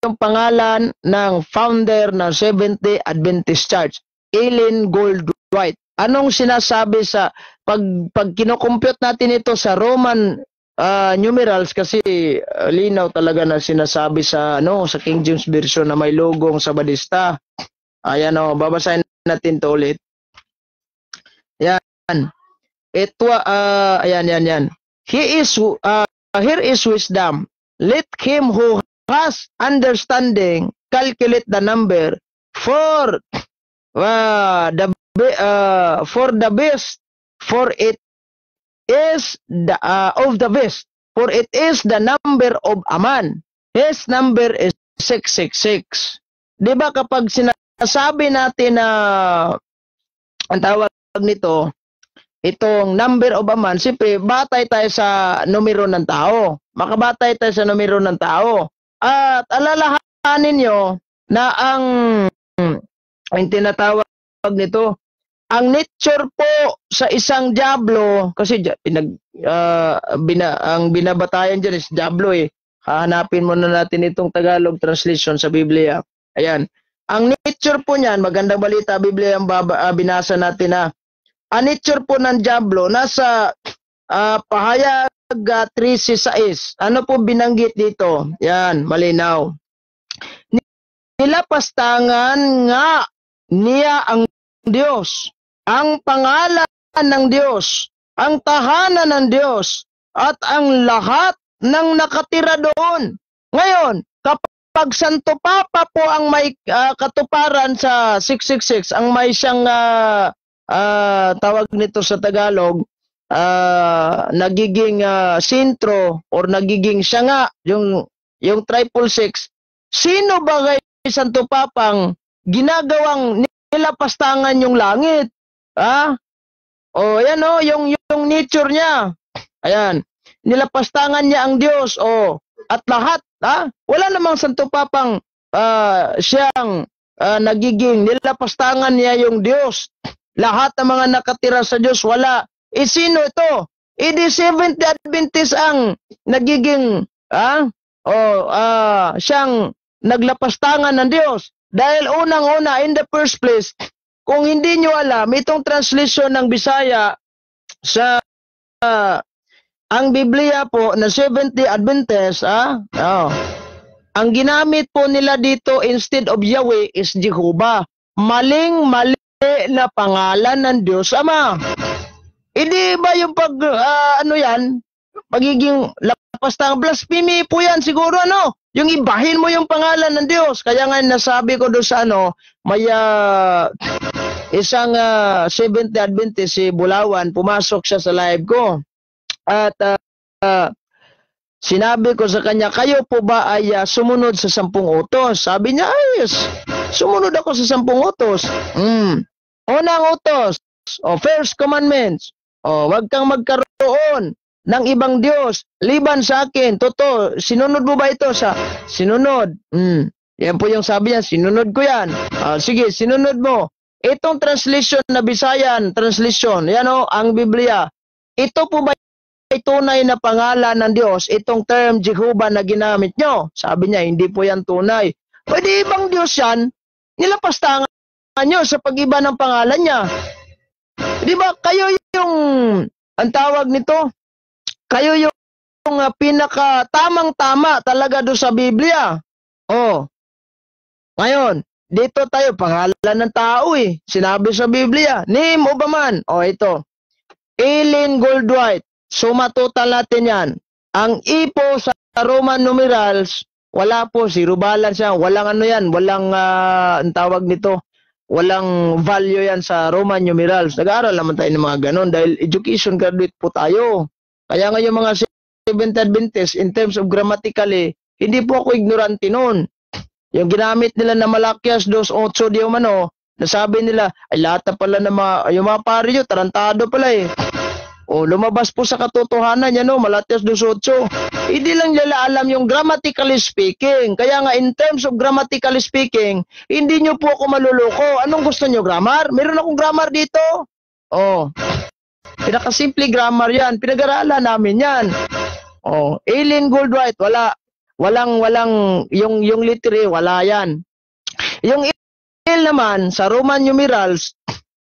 yung pangalan ng founder ng Seventh-day Adventist Church? Ellen Goldwhite. Anong sinasabi sa pag kinocompute natin ito sa Roman numerals, kasi linaw talaga na sinasabi sa sa King James Version na may logong Sabadista. Ayan babasahin natin to ulit. Yan. Ito ayan. Here is wisdom. Let him who has understanding calculate the number for the best, for it is of the best, for it is the number of a man. His number is 666. Di ba kapag sinasabi natin na ang tawag nito, itong number of a man, siyempre batay tayo sa numero ng tao. Makabatay tayo sa numero ng tao. At alalahanin nyo na ang tinatawag nito, ang nature po sa isang diablo, kasi ang binabatayan dyan is diablo Hahanapin muna natin itong Tagalog translation sa Biblia. Ayan. Ang nature po niyan, magandang balita, Biblia ang binasa natin na ang nature po ng diablo, nasa Pahayag 3:6. Ano po binanggit dito? Yan, malinaw. Nilapastangan nga niya ang Diyos, ang pangalan ng Diyos, ang tahanan ng Diyos, at ang lahat ng nakatira doon. Ngayon, kapag Santo Papa po ang may katuparan sa 666, ang may siyang tawag nito sa Tagalog, nagiging sintro or nagiging siya nga, yung 666, sino ba kay Santo Papang ginagawang nilapastangan yung langit? Yan yung nature niya. Ayan. Nilapastangan niya ang Diyos. At lahat, wala namang Santo Papang siyang nagiging nilapastangan niya yung Diyos.
Lahat ng mga nakatira sa Diyos, wala. Sino ito? Di Seventh Adventist ang nagiging, siyang naglapastangan ng Diyos. Dahil unang-una, in the first place, kung hindi nyo alam, itong translation ng Bisaya sa ang Biblia po na Seventh Adventist, ang ginamit po nila dito instead of Yahweh is Jehovah. Maling-mali na pangalan ng Diyos Ama. Hindi ba yung pagiging lapastang blasphemy po yan siguro, yung ibahin mo yung pangalan ng Diyos. Kaya nga nasabi ko doon sa may isang Seventh Adventist, si Bulawan, pumasok siya sa live ko. At sinabi ko sa kanya, kayo po ba ay sumunod sa 10 utos? Sabi niya, yes, sumunod ako sa 10 utos. Unang utos, first commandments, wag kang magkaroon ng ibang Diyos, liban sa akin. Totoo, sinunod mo ba ito? Sinunod. Yan po yung sabi niya, sinunod ko yan. Sige, sinunod mo. Itong translation na Bisayan, translation, yan ang Biblia. Ito po ba ay tunay na pangalan ng Diyos? Itong term Jehovah na ginamit nyo? Sabi niya, hindi po yan tunay. Pwede ibang Diyos yan, nilapastangan nyo sa pag-iba ng pangalan niya. Di ba, kayo yung, ang tawag nito, kayo yung pinaka tamang-tama talaga doon sa Biblia. Ngayon, dito tayo, pangalan ng tao sinabi sa Biblia, name of a man. Ito, Eileen Goldwhite. Sumatotal natin yan. Ang ipo sa Roman numerals, wala po, zero balance yan. Walang walang, ang tawag nito, walang value yan sa Roman numerals. Nag-aaral naman tayo ng mga ganon dahil education graduate po tayo. Kaya nga yung mga Seventh Adventist, in terms of grammatically, hindi po ako ignorante noon. Yung ginamit nila na Malakias 2:8 di nasabi nila, ay lahat na pala ng yung mga pari nyo, tarantado pala lumabas po sa katotohanan yan, Malakias 2:8. Hindi lang nila alam yung grammatically speaking. Kaya nga, in terms of grammatically speaking, hindi nyo po ako maluloko. Anong gusto nyo, grammar? Meron akong grammar dito. Pinakasimple grammar yan. Pinag-aralan namin yan. Eileen Goldwhite, wala. Walang, yung literary, wala yan. Yung il naman, sa Roman numerals,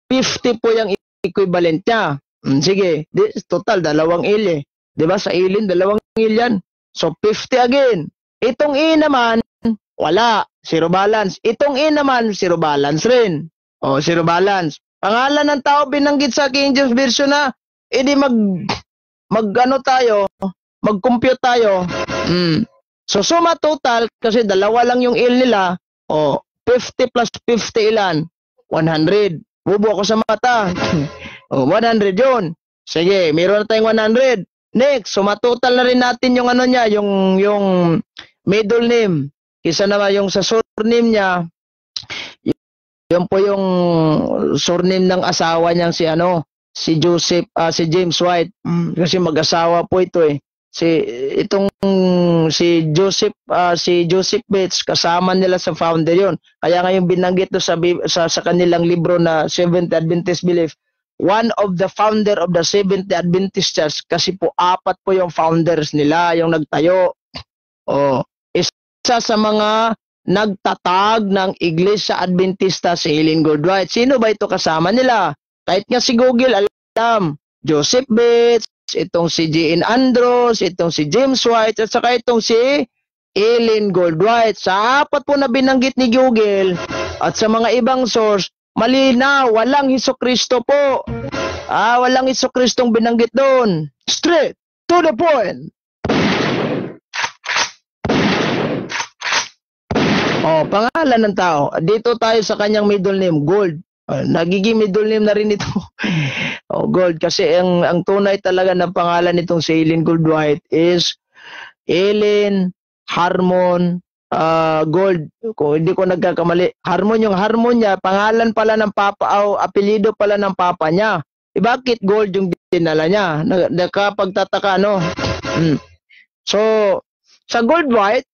50 po yung equivalent niya. Sige, total, 2 il Diba sa Eileen, 2 il yan. So, 50 again. Itong I naman, wala. Zero balance. Itong I naman, zero balance rin. Zero balance. Pangalan ng tao binanggit sa King James Version na, edi mag-compute tayo. So, suma total, kasi 2 lang yung il nila, 50 plus 50 ilan? 100. Bubo ako sa mata. 100 yun. Sige, meron na tayong 100. Next, sumatotal na rin natin yung yung middle name. Isa naman yung sa surname niya, yun po yung surname ng asawa niyang si Joseph, si James White. Kasi mag-asawa po ito si Joseph Bates, kasama nila sa founder yun. Kaya ngayon binanggit sa kanilang libro na Seventh Adventist Belief, one of the founder of the Seventh Adventist Church, kasi po 4 po yung founders nila, yung nagtayo. Isa sa mga nagtatag ng Iglesia Adventista si Eileen Goldwhite. Sino ba ito kasama nila? Kahit nga si Google alam, Joseph Bates, itong si J.N. Andrews, itong si James White, at saka itong si Eileen Goldwhite. Sa 4 po na binanggit ni Google at sa mga ibang source, malinaw, walang Hesukristo po. Walang Hesukristong binanggit doon. Straight to the point. Pangalan ng tao. Dito tayo sa kanyang middle name, Gold. Nagiging middle name na rin ito. Gold. Kasi ang tunay talaga ng pangalan nitong si Eileen Goldwhite is Eileen Harmon Gold. Kung hindi ko nagkakamali, Harmon, yung Harmon niya, pangalan pala ng papa, apelyido pala ng papa niya. Bakit Gold yung dinala niya? Nakapagtataka, So, sa Goldwhite,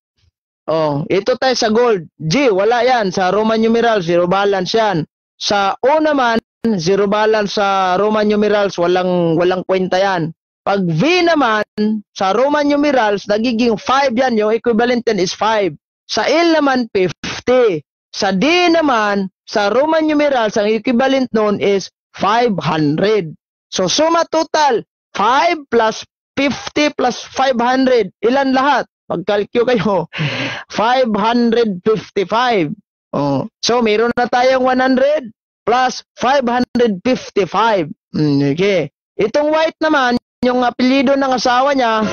ito tayo sa Gold. G, wala yan. Sa Roman numeral, zero balance yan. Sa O naman, zero balance sa Roman numerals, walang kwenta yan. Pag V naman, sa Roman numerals, nagiging 5 yan. Yung equivalent yan is 5. Sa L naman, 50. Sa D naman, sa Roman numerals, ang equivalent nun is 500. So, suma total, 5 plus 50 plus 500. Ilan lahat? Mag-calculate kayo. 555. Oh. So, meron na tayong 100 plus 555. Okay. Itong white naman, yung apelyido ng asawa niya,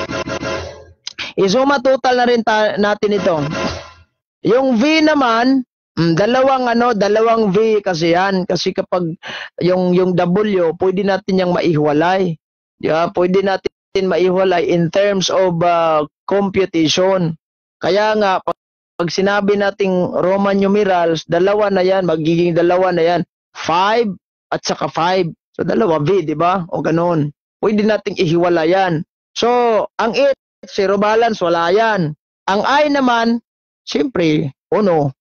isuma total na rin natin ito. Yung V naman, dalawang V kasi yan. Kasi kapag yung W, pwede natin yung maihiwalay. Yeah, pwede natin maihiwalay in terms of computation. Kaya nga, pag sinabi nating Roman numerals, dalawa na yan, magiging dalawa na yan. 5 at saka 5. So, dalawa V, di ba? O ganun. Pwede nating ihiwala yan. So, ang H, zero balance, wala yan. Ang I naman, siyempre, uno.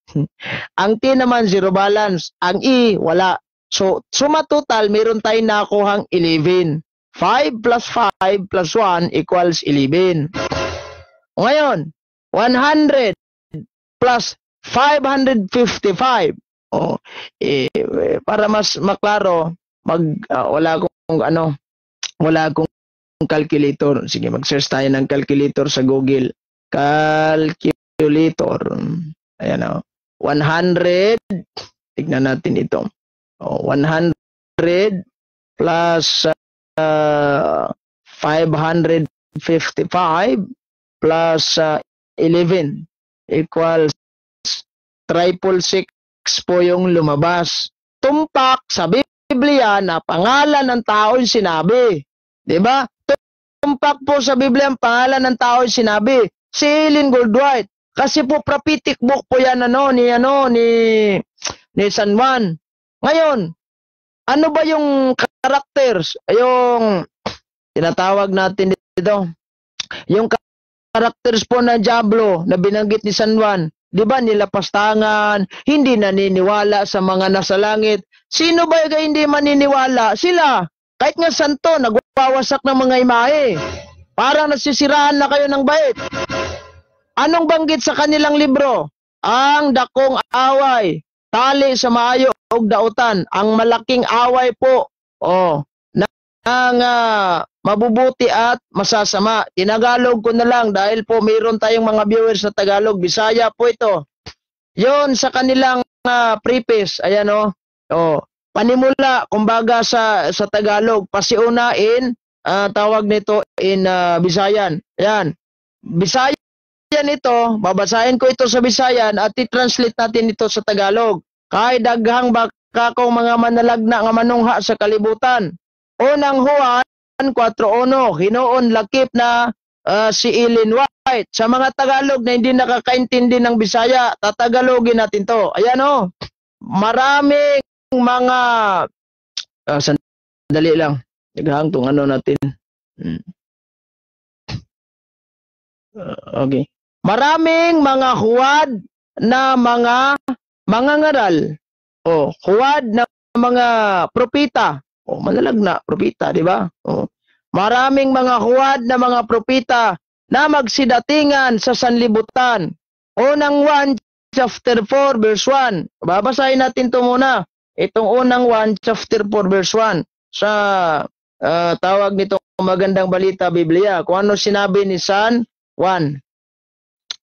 Ang T naman, zero balance. Ang E, wala. So, suma total, meron tayong nakuhang 11. 5 plus 5 plus 1 equals 11. Ngayon, 100 plus 555. Oh, para mas maklaro, wala akong calculator. Sige, mag-search tayo ng calculator sa Google. Calculator. Ayan o. 100. Tignan natin ito. 100 plus 555 plus 11 equals 666 po yung lumabas. Tumpak sa Biblia na pangalan ng tao yung sinabi. Diba? Tumpak po sa Biblia ang pangalan ng tao yung sinabi. Si Ellen Goldwhite. Kasi po prophetic book po yan ni San Juan. Ngayon, ano ba yung characters? Yung tinatawag natin dito. Yung characters po ng Diablo na binanggit ni San Juan. Di ba nilapastangan, hindi naniniwala sa mga nasa langit. Sino ba yung hindi maniniwala? Sila. Kahit nga santo, nagwawasak ng mga imahe. Parang nasisiraan na kayo ng bait. Anong banggit sa kanilang libro? Ang dakong away, tali sa maayo og dautan, ang malaking away po. Ng mabubuti at masasama. Tinagalog ko na lang dahil po mayroon tayong mga viewers na Tagalog. Bisaya po ito. Yon sa kanilang preface. Ayan panimula, kumbaga sa Tagalog. Pasiuna in, tawag nito in Bisayan. Ayan. Bisayan ito, babasahin ko ito sa Bisayan at i-translate natin ito sa Tagalog. Kay daghang baka kong mga manalagna nga manungha sa kalibutan. Unang Juan 4:1, hinoon lakip na si Ellen White. Sa mga Tagalog na hindi nakakaintindi ng Bisaya, tatagalogin natin to. Ayan maraming mga sandali lang. Naghahang tong natin. Okay. Maraming mga huwad na mga ngaral. Huwad na mga propita. Manalagna, propita, di ba? Maraming mga huwad na mga propita na magsidatingan sa sanlibutan. Unang 1 chapter 4 verse 1. Babasahin natin ito muna. Itong unang 1 chapter 4 verse 1 sa tawag nito Magandang Balita Biblia. Kung ano sinabi ni San Juan.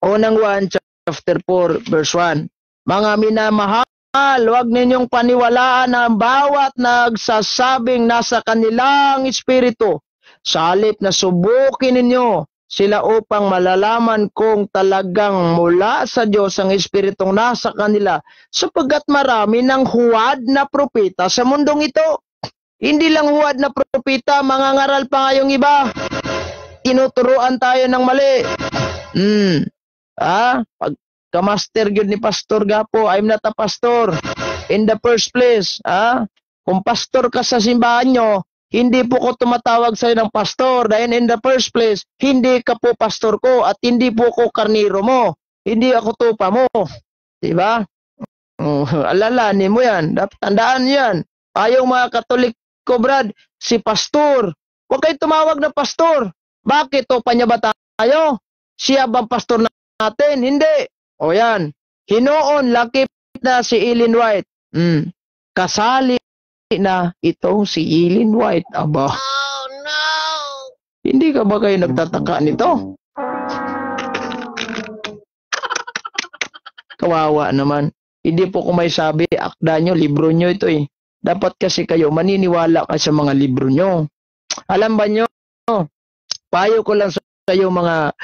Unang 1 chapter 4 verse 1. Mga minamahal, huwag ninyong paniwalaan ang bawat nagsasabing nasa kanilang espiritu. Sa halip na subukin ninyo sila upang malalaman kung talagang mula sa Diyos ang espiritong nasa kanila, sapagkat marami ng huwad na propeta sa mundong ito. Hindi lang huwad na propeta, mangangaral pa nga yung iba. Tinuturuan tayo ng mali. Pagka-master yun ni Pastor Gapo, I'm not a pastor. In the first place, kung pastor ka sa simbahan nyo, hindi po ko tumatawag sa'yo ng pastor. Dahil in the first place, hindi ka po pastor ko at hindi po ko karniro mo. Hindi ako tupa mo. Diba? Alalanin mo yan. Dapat tandaan yan. Ayong mga Katoliko, Brad, si pastor. Huwag kayo tumawag na pastor. Bakit? O panya ba tayo? Siya bang pastor natin? Hindi. O yan. Hinoon, lakip na si Ellen White. Kasali na itong si Ellen White. Aba. Oh, no! Hindi ka ba kayo nagtataka nito? Kawawa naman. Hindi po ko may sabi, akda nyo, libro nyo ito eh. Dapat kasi kayo maniniwala ka sa mga libro nyo. Alam ba nyo, payo ko lang sa iyo mga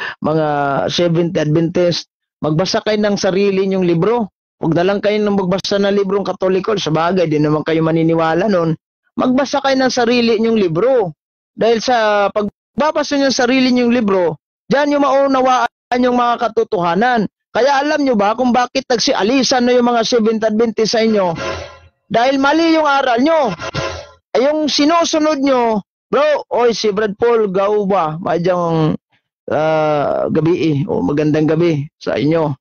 Seventh Adventist, magbasa kayo ng sarili nyong libro. Huwag na lang kayo nang magbasa ng librong Katoliko. Sa bagay, di naman kayo maniniwala nun. Magbasa kayo ng sarili nyong libro. Dahil sa pagbabasa nyo ng sarili nyong libro, diyan yung maunawaan yung mga katotohanan. Kaya alam nyo ba kung bakit nagsialisan na yung mga Seventh Adventist sa inyo? Dahil mali yung aral nyo. Ay yung sinusunod nyo, bro, oy si Brad Paul, gao ba? Madyang gabi o magandang gabi sa inyo.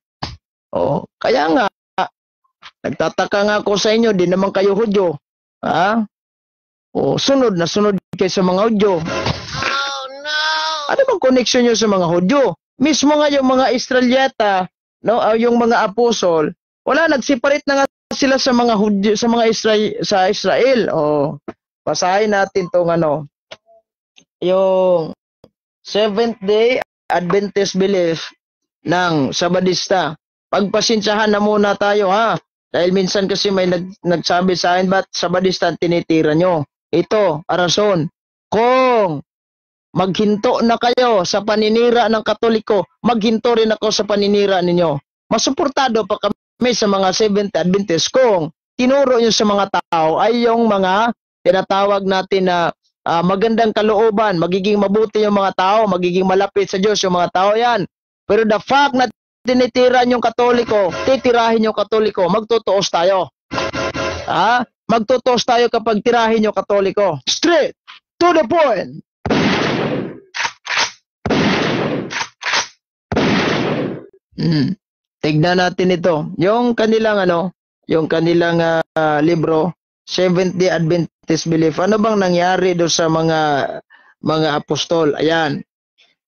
O, kaya nga, nagtataka nga ako sa inyo, di naman kayo Hudyo. Ha? O, sunod kayo sa mga Hudyo. Oh, no! Ano bang connection nyo sa mga Hudyo? Mismo nga yung mga Israelita, no, yung mga apostol, wala, nagseparate na nga sila sa mga Hudyo, sa mga Israel. O, basahin natin tong ano, yung Seventh Day Adventist belief ng Sabadista. Pagpasensyahan na muna tayo ha. Dahil minsan kasi may nagsabi sa akin, ba't Sabadista tinitira nyo? Ito, arason. Kung maghinto na kayo sa paninira ng Katoliko, maghinto rin ako sa paninira ninyo. Masuportado pa kami sa mga Seventh Adventist kung tinuro nyo sa mga tao ay yung mga tinatawag natin na magandang kalooban, magiging mabuti yung mga tao, magiging malapit sa Diyos yung mga tao yan. Pero the fact na tinitira yung Katoliko, titirahin yung Katoliko, magtutuos tayo. Ha? Magtutuos tayo kapag tirahin yung Katoliko. Straight to the point. Tignan natin ito. Yung kanilang libro, Seventh-day Adventist Belief. Ano bang nangyari do sa mga apostol? Ayan.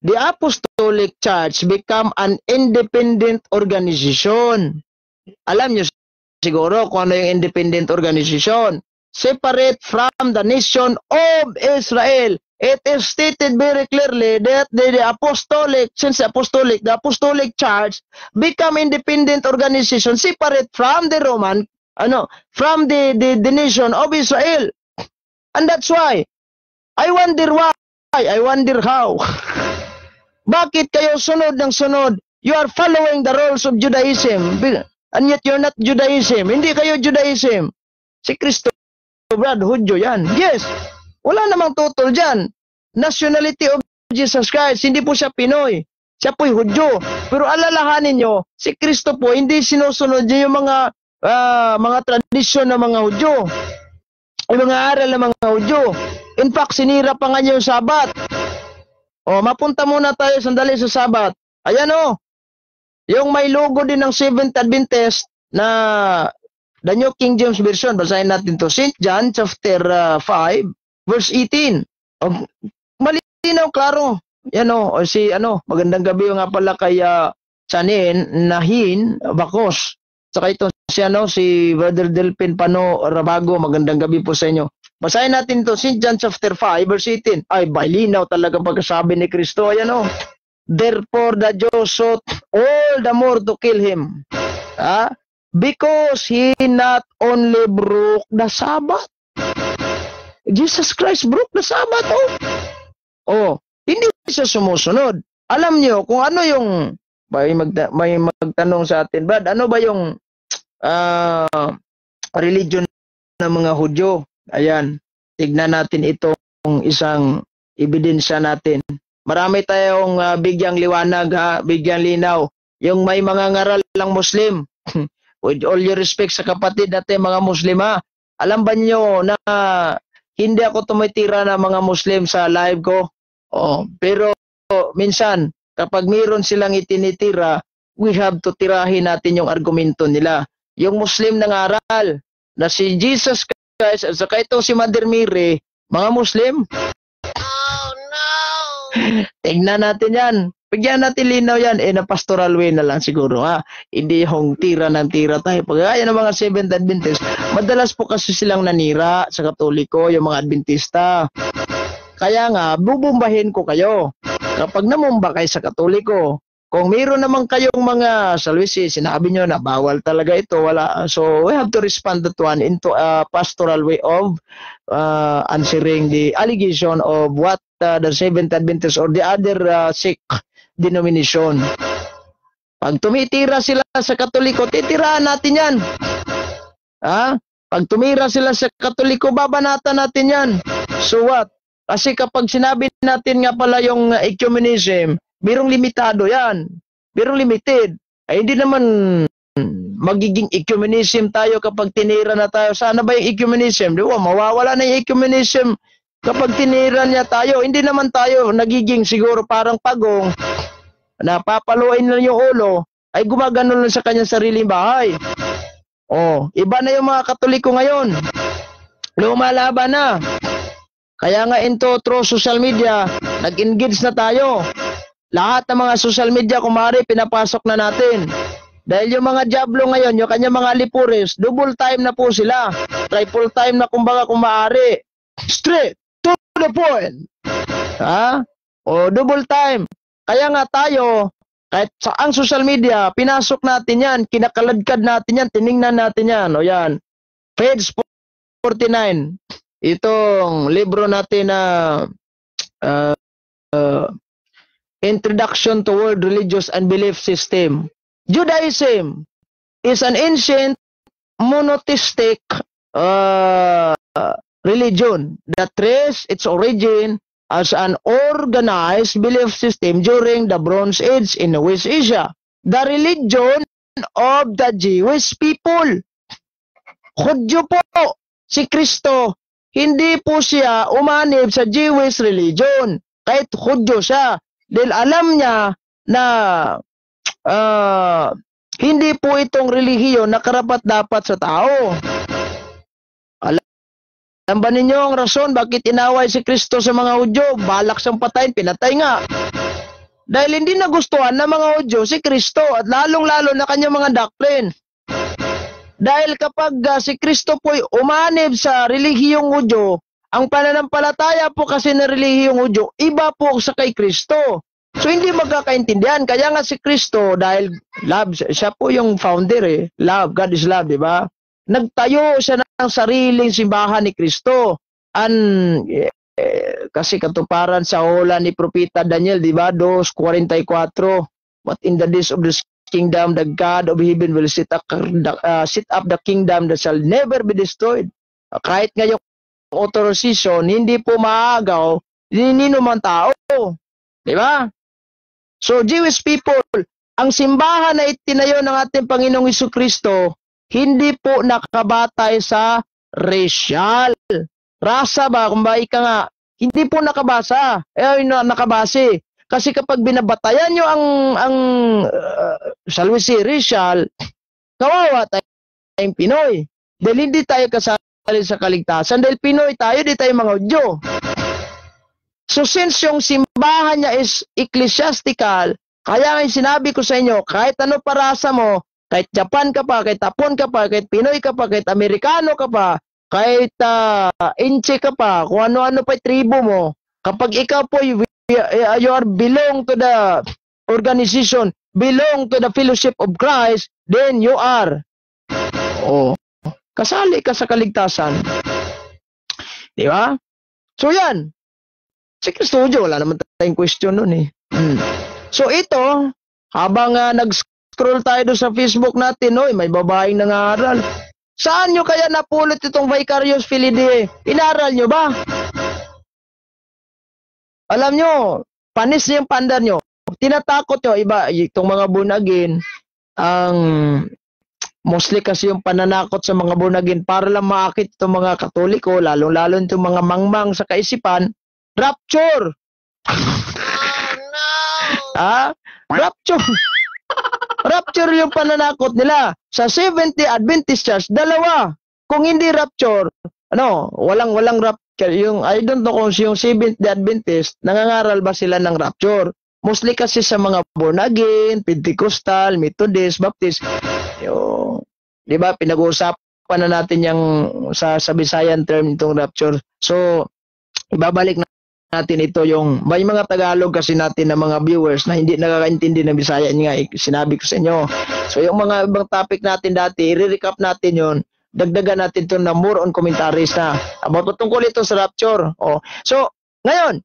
The Apostolic Church become an independent organization. Alam niyo siguro kung ano yung independent organization. Separate from the nation of Israel. It is stated very clearly that the Apostolic Church become independent organization separate from the Roman, from the nation of Israel. And that's why, I wonder why, I wonder how. Bakit kayo sunod ng sunod? You are following the rules of Judaism, and yet you're not Judaism. Hindi kayo Judaism. Si Kristo, Brad, Hudyo yan. Yes, wala namang tutol dyan. Nationality of Jesus Christ, hindi po siya Pinoy. Siya po'y Hudyo. Pero alalahanin nyo, si Kristo po, hindi sinusunod niya yung mga tradisyon ng mga Hudyo. Yung mga aral ng mga Hudyo. In fact, sinira pa nga yung Sabat. O, mapunta muna tayo sandali sa Sabat. Ayan o. Yung may logo din ng Seventh Adventist na the New King James Version. Basahin natin to. St. John chapter 5 verse 18. O, malinaw, klaro. Yan o. O si magandang gabi nga pala kay Nahin Bakos. Saka ito si Brother Delpin Pano Rabago. Magandang gabi po sa inyo. Basahin natin to, St. John chapter 5, verse 18. Ay, balinaw talaga pagkasabi ni Kristo. Ayan o. Therefore, the Jews sought all the more to kill him. Because he not only broke the Sabbath. Jesus Christ broke the Sabbath, hindi siya sumusunod. Alam niyo kung ano yung, may magtanong sa atin, Brad, ano ba yung religion ng mga Hudyo? Ayan, tignan natin itong isang ebidensya natin. Marami tayong bigyang liwanag, bigyang linaw. Yung may mga ngaral lang Muslim. With all your respect sa kapatid natin mga Muslim alam ba niyo na hindi ako tumitira ng mga Muslim sa live ko? Pero minsan, kapag mayroon silang itinitira, we have to tirahin natin yung argumento nila. Yung Muslim nangaral na si Jesus guys, at saka ito si Mother Mary, mga Muslim. Tingnan natin yan. Bigyan natin linaw yan. Na pastoral way na lang siguro, ha? Hindi yung tira ng tira tayo. Pag ng mga Seventh Adventist, madalas po kasi silang nanira sa Katoliko, yung mga Adventista. Kaya nga, bubumbahin ko kayo. Kapag namumba kayo sa Katoliko, kung mayroon naman kayong mga salwisi, sinabi nyo na bawal talaga ito, wala. So, we have to respond that one into a pastoral way of answering the allegation of what the Seventh Adventist or the other Sikh denomination. Pag tumitira sila sa Katoliko, titiraan natin yan. Ha? Pag tumira sila sa Katoliko, babanatan natin yan. So what? Kasi kapag sinabi natin nga pala yung ecumenism, birong limitado yan. Birong limited. Ay hindi naman magiging ecumenism tayo kapag tinira na tayo. Sana ba yung ecumenism? Di ba? Mawawala na yung ecumenism kapag tinira niya tayo. Hindi naman tayo nagiging siguro parang pagong na papaluin na yung ulo ay gumagano lang sa kanyang sariling bahay. Oh, iba na yung mga Katoliko ngayon. Lumalaban na. Kaya nga through social media, nag-engage na tayo. Lahat ng mga social media, kumari, pinapasok na natin. Dahil yung mga Diablo ngayon, yung kanya mga lipuris, double time na po sila. Triple time na kumbaga kung maaari. Straight to the point. Ha? O double time. Kaya nga tayo, kahit sa ang social media, pinasok natin yan, kinakaladkad natin yan, tiningnan natin yan. O yan. Page 49. Itong libro natin na Introduction to World Religious and Belief System. Judaism is an ancient monotheistic religion that traced its origin as an organized belief system during the Bronze Age in West Asia. The religion of the Jewish people. Hudyo po, si Kristo, hindi po siya umanib sa Jewish religion. Kahit Hudyo siya. Dahil alam niya na hindi po itong relihiyon na karapat-dapat sa tao. Alam ba ninyo ang rason bakit inaway si Kristo sa mga Hudyo? Balak siyang patayin, pinatay nga. Dahil hindi nagustuhan ng mga Hudyo si Kristo at lalong-lalo na kanyang mga doctrine. Dahil kapag si Kristo po'y umanib sa relihiyong Hudyo, ang pananampalataya po kasi ng relihiyong Hudyo, iba po sa kay Kristo. So hindi magkakaintindihan. Kaya nga si Kristo, dahil love, siya po yung founder Love, God is love, di ba? Nagtayo siya ng sariling simbahan ni Kristo. Kasi katuparan sa hula ni Propeta Daniel, di ba? 2:44. But in the days of the kingdom, the God of heaven will set up the kingdom that shall never be destroyed. Kahit ngayon authorization, hindi po maagaw nino man tao. Di ba? So, Jewish people, ang simbahan na itinayo ng ating Panginoong Jesucristo, hindi po nakabatay sa racial. Rasa ba? Kung ba ika nga, hindi po nakabase. Kasi kapag binabatayan nyo ang salwisi racial, kawawa tayong Pinoy. Dahil hindi tayo kasali sa kaligtasan. Dahil Pinoy tayo, di tayo mga Hudyo. So since yung simbahan niya is ecclesiastical, kaya nga sinabi ko sa inyo, kahit ano parasa mo, kahit Japan ka pa, kahit Hapon ka pa, kahit Pinoy ka pa, kahit Amerikano ka pa, kahit Inche ka pa, kung ano-ano pa tribo mo, kapag ikaw po you are belong to the organization, belong to the fellowship of Christ, then you are kasali ka sa kaligtasan. Di ba? So yan. Si Kristo, wala naman tayong question nun So ito, habang nag-scroll tayo doon sa Facebook natin, may babaeng nangaral. Saan nyo kaya napulot itong Vicarious Filidae? Inaral nyo ba? Alam nyo, panis niyo yung pandar nyo. Tinatakot nyo, iba, itong mga bunagin, ang mostly kasi yung pananakot sa mga bunagin para lang maakit itong mga Katoliko, lalong-lalo itong mga mangmang sa kaisipan, rapture. Rapture. Rapture yung pananakot nila. Sa 70 Adventist Church, dalawa. Kung hindi rapture, walang rapture. Yung, I don't know kung yung Seventh-day Adventist, nangangaral ba sila ng rapture? Mostly kasi sa mga born again, Pentecostal, Methodist, Baptist, yung, di ba, pinag-uusapan na natin yung sa Visayan term itong rapture. So, ibabalik natin ito yung, may mga Tagalog kasi natin na mga viewers na hindi nakakaintindi ng Bisaya nga, sinabi ko sa inyo. So, yung mga ibang topic natin dati, i-recap natin yon, dagdagan natin ito na more on commentaries na about tungkol ito sa rapture. So, ngayon,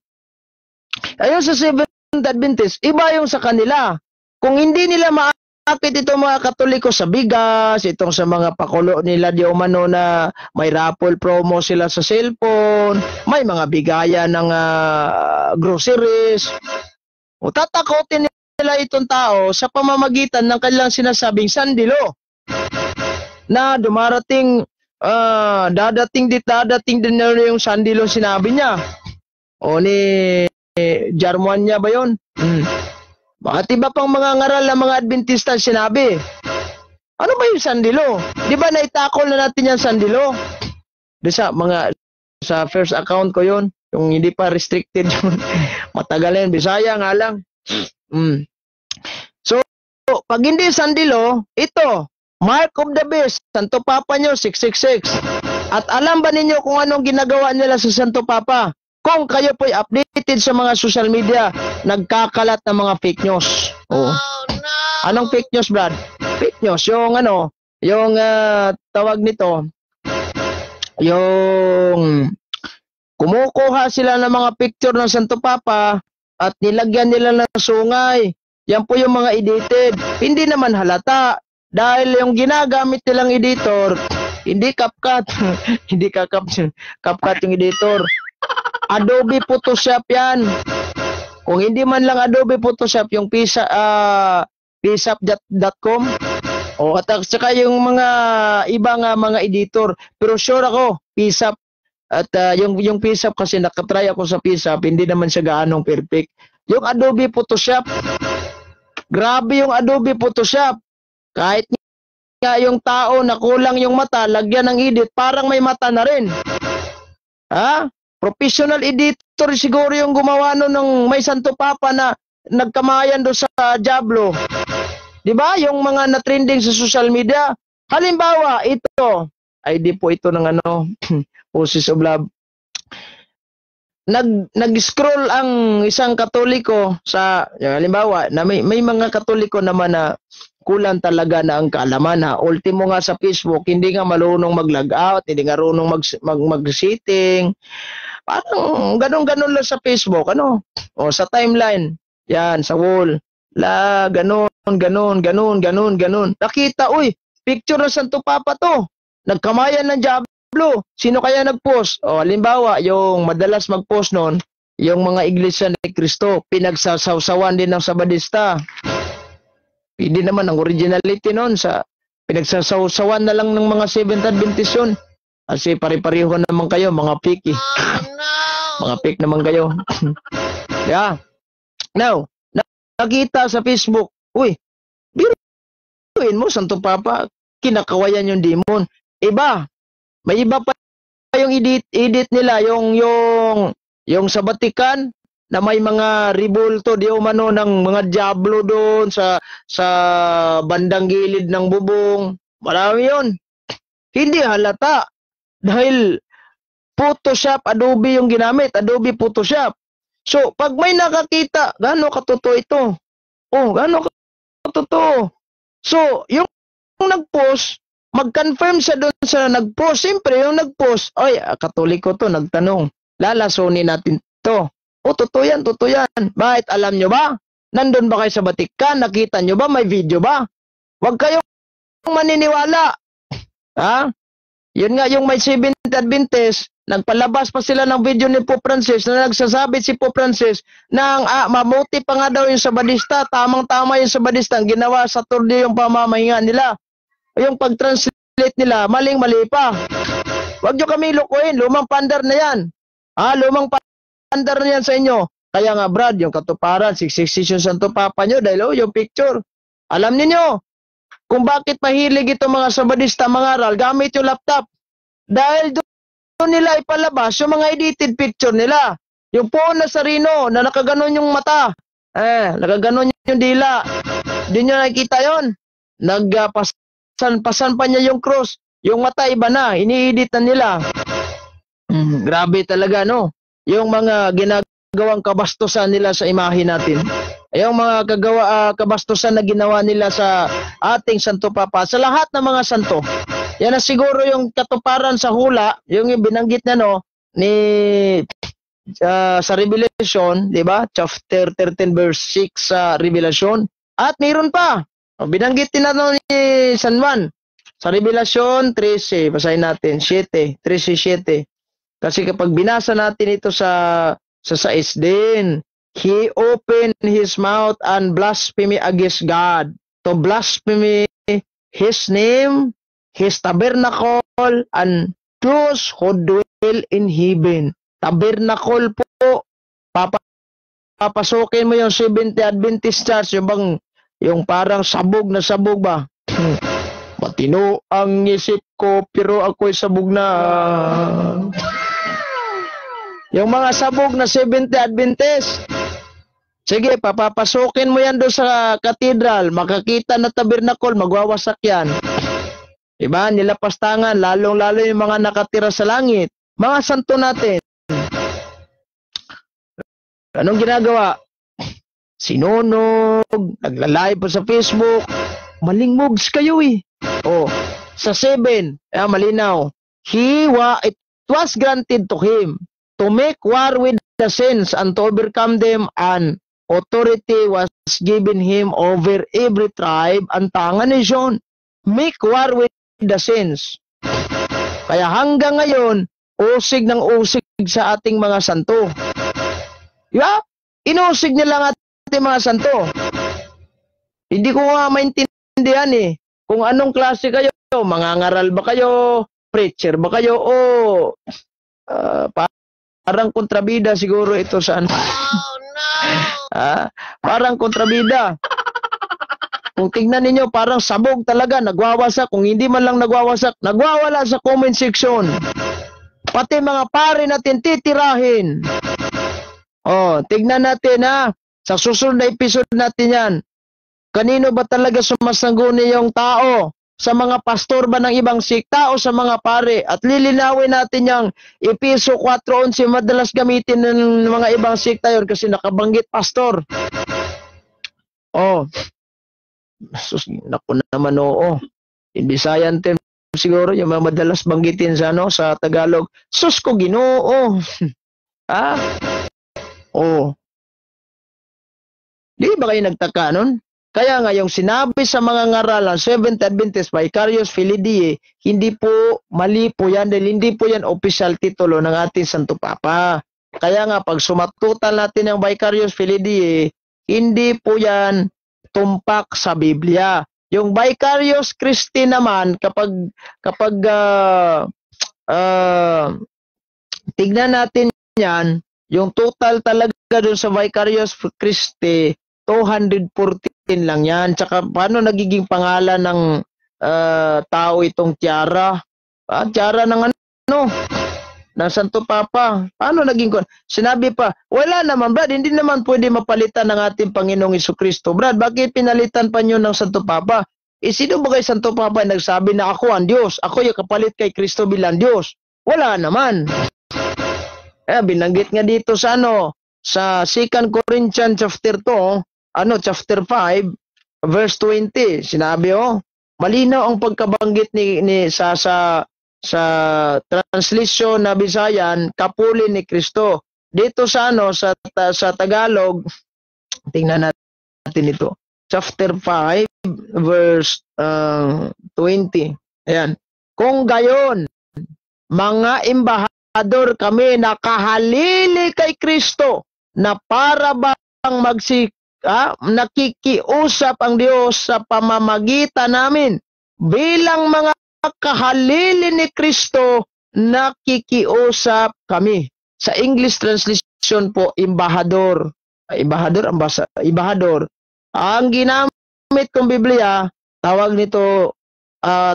ayun sa Seventh Adventist, iba yung sa kanila. Kung hindi nila maakit itong mga Katoliko sa bigas, itong sa mga pakulo nila di umano na may raffle promo sila sa cellphone, may mga bigaya ng groceries, tatakotin nila itong tao sa pamamagitan ng kanilang sinasabing sandilo na dumarating, dadating din na yung sandilo sinabi niya. O ni Jarmuan niya ba yun? Bakit iba pang mga ngaral ng mga Adventista sinabi? Ano ba yung sandilo? Di ba naitakol na natin yung sandilo? Di sa first account ko yun, yung hindi pa restricted yun. Matagal yan, Bisaya nga lang. So, pag hindi sandilo, ito, Mark of the Beast, Santo Papa nyo, 666. At alam ba ninyo kung anong ginagawa nila sa Santo Papa? Kung kayo po'y updated sa mga social media, nagkakalat ng mga fake news. Oh, no. Anong fake news, Brad? Fake news, yung tawag nito, yung kumukuha sila ng mga picture ng Santo Papa at nilagyan nila ng sungay. Yan po yung mga edited. Hindi naman halata. Dahil yung ginagamit nilang editor, hindi CapCut. Hindi CapCut yung editor. Adobe Photoshop yan. Kung hindi man lang Adobe Photoshop, yung pisap.com at saka yung mga ibang mga editor. Pero sure ako, Pisap. At yung Pisap kasi nakatry ako sa Pisap, hindi naman siya gaanong perfect. Yung Adobe Photoshop, grabe yung Adobe Photoshop. Kahit nga yung tao na kulang yung mata, lagyan ng edit, parang may mata na rin. Professional editor siguro yung gumawa ng may Santo Papa na nagkamayan do sa Diablo. 'Di ba? Yung mga na-trending sa social media. Halimbawa, ito, ID po ito ng Poses of Love. Nag-scroll ang isang Katoliko sa halimbawa na may mga Katoliko naman na kulang talaga na ang kaalaman na ultimo nga sa Facebook, hindi nga marunong mag-logout, hindi nga marunong mag-setting. Parang ganon-ganon lang sa Facebook, sa timeline, yan, sa wall, ganon. Nakita, picture ng Santo Papa to, nagkamayan ng Diablo, sino kaya nag-post? Halimbawa, yung madalas mag-post nun, yung mga Iglesia ni Cristo, pinagsasawsawan din ng Sabadista. Hindi naman ang originality nun sa pinagsasawsawan na lang ng mga Seventh Adventist yun. Kasi pare-pareho naman kayo, mga fake. Mga fake naman kayo. Yeah. Now, nakita sa Facebook, biruin mo, Santo Papa, kinakawayan yung demon. May iba pa yung edit nila, yung sa Vatican, na may mga ribulto di umano ng mga Diablo doon sa bandang gilid ng bubong. Marami yun. Hindi halata. Dahil Photoshop, Adobe yung ginamit. Adobe Photoshop. So, pag may nakakita, gaano katotoo ito? Gaano katotoo? So, yung nag-post, mag-confirm siya doon sa nag-post. Siyempre, yung nag-post, Katoliko to, nagtanong. Lalasonin natin to. Totoo yan. Bakit alam nyo ba? Nandun ba kayo sa Vatican? Nakita nyo ba? May video ba? Huwag kayong maniniwala. Yun nga yung may Seventh Adventist, nagpalabas pa sila ng video ni Pope Francis na nagsasabi si Pope Francis na mabuti pa nga daw yung Sabadista, tamang-tama yung Sabadista, ang ginawa sa turdi yung pamamahinga nila. Yung pag-translate nila, maling-mali pa. Huwag nyo kami lukuin, lumang pandar na yan. Lumang pandar na yan sa inyo. Kaya nga Brad, yung katuparan, 666 yung Santo Papa nyo, dahil yung picture. Alam niyo kung bakit mahilig itong mga Sabadista mangaral, gamit yung laptop. Dahil nila ipalabas yung mga edited picture nila. Yung Poe Nazareno na nakaganon yung mata. Nakaganon yung dila. Di nyo nakikita yun? Nagpasan pa niya yung cross. Yung mata iba na, ini-edit na nila. Grabe talaga, no? Yung mga ginagawang kabastusan nila sa imahe natin. Yung mga kabastusan na ginawa nila sa ating Santo Papa, sa lahat ng mga santo. Yan na siguro yung katuparan sa hula, yung binanggit na, no, ni sa Revelation, di ba? Chapter 13 verse 6 sa Revelation. At mayroon pa. Binanggit din na ni San Juan. Sa Revelation 13, basahin natin, 7, 13:7. Kasi kapag binasa natin ito sa 6 din, he opened his mouth and blasphemy against God, to blaspheme his name, his tabernacle, and those who dwell in heaven. Tabernacle po, papasukin mo yung Seventh Adventist Church, yung parang sabog na sabog ba? Matino ang isip ko, pero ako'y sabog na. Yung mga sabog na Seventh Adventist. Sige, papapasukin mo yan doon sa katedral, makakita na tabernacle, magwawasak yan. Diba? Nilapastangan, lalong-lalo yung mga nakatira sa langit. Mga santo natin. Anong ginagawa? Sinunog, nagla-live pa sa Facebook. Maling moves kayo eh. Sa 7, malinaw. It was granted to him to make war with the saints and to overcome them, and authority was given him over every tribe and tongue and nation. Make war with the saints. Kaya hanggang ngayon, usig ng usig sa ating mga santo. Diba? Inusig niya lang ating mga santo. Hindi ko nga maintindihan eh. Kung anong klase kayo, mangangaral ba kayo, preacher ba kayo, parang kontrabida siguro ito sa ano. Oh, no! Parang kontrabida. Kung tingnan ninyo, parang sabog talaga, nagwawasak. Kung hindi man lang nagwawasak, nagwawala sa comment section. Pati mga pare natin titirahin. Tignan natin sa susunod na episode natin yan. Kanino ba talaga sumasangguni yung tao? Sa mga pastor ba ng ibang sikta o sa mga pare? At lilinawin natin yung Episo 4:11, madalas gamitin ng mga ibang sikta yun kasi nakabanggit pastor. Sus, naku naman in Visayan term siguro yung mga madalas banggitin sa Tagalog. Sus ko Ginoo. Di ba kayo nagtaka nun? Kaya nga yung sinabi sa mga ngaralan, Seventh Adventist Vicarious Filii Dei, hindi po mali po yan dahil hindi po yan official titulo ng ating Santo Papa. Kaya nga pag sumatutan natin ang Vicarious Filii Dei, hindi po yan tumpak sa Biblia. Yung Vicarious Christi naman, kapag tignan natin yan, yung total talaga dun sa Vicarious Christi, 214 lang yan. Tsaka paano nagiging pangalan ng tao itong tiara? Tiara ng ng Santo Papa. Paano naging sinabi pa, wala naman Brad, hindi naman pwede mapalitan ng ating Panginoong Jesucristo. Brad, bakit pinalitan pa nyo ng Santo Papa? Sino ba kay Santo Papa nagsabi na ako ang Diyos? Ako yung kapalit kay Kristo bilang Diyos? Wala naman. Binanggit nga dito sa sa 2 Corinthians chapter 2, chapter 5, verse 20. Sinabi malinaw ang pagkabanggit ni sa translation na Bisayan, kapuli ni Kristo. Dito sa sa Tagalog, tingnan natin ito. Chapter 5, verse 20. Ayan. Kung gayon, mga embahador kami nakahalili kay Kristo na para bang nakikiusap ang Diyos sa pamamagitan namin. Bilang mga kahalili ni Kristo, nakikiusap kami. Sa English translation po, embahador. Embahador. Ang ginamit kong Biblia, tawag nito,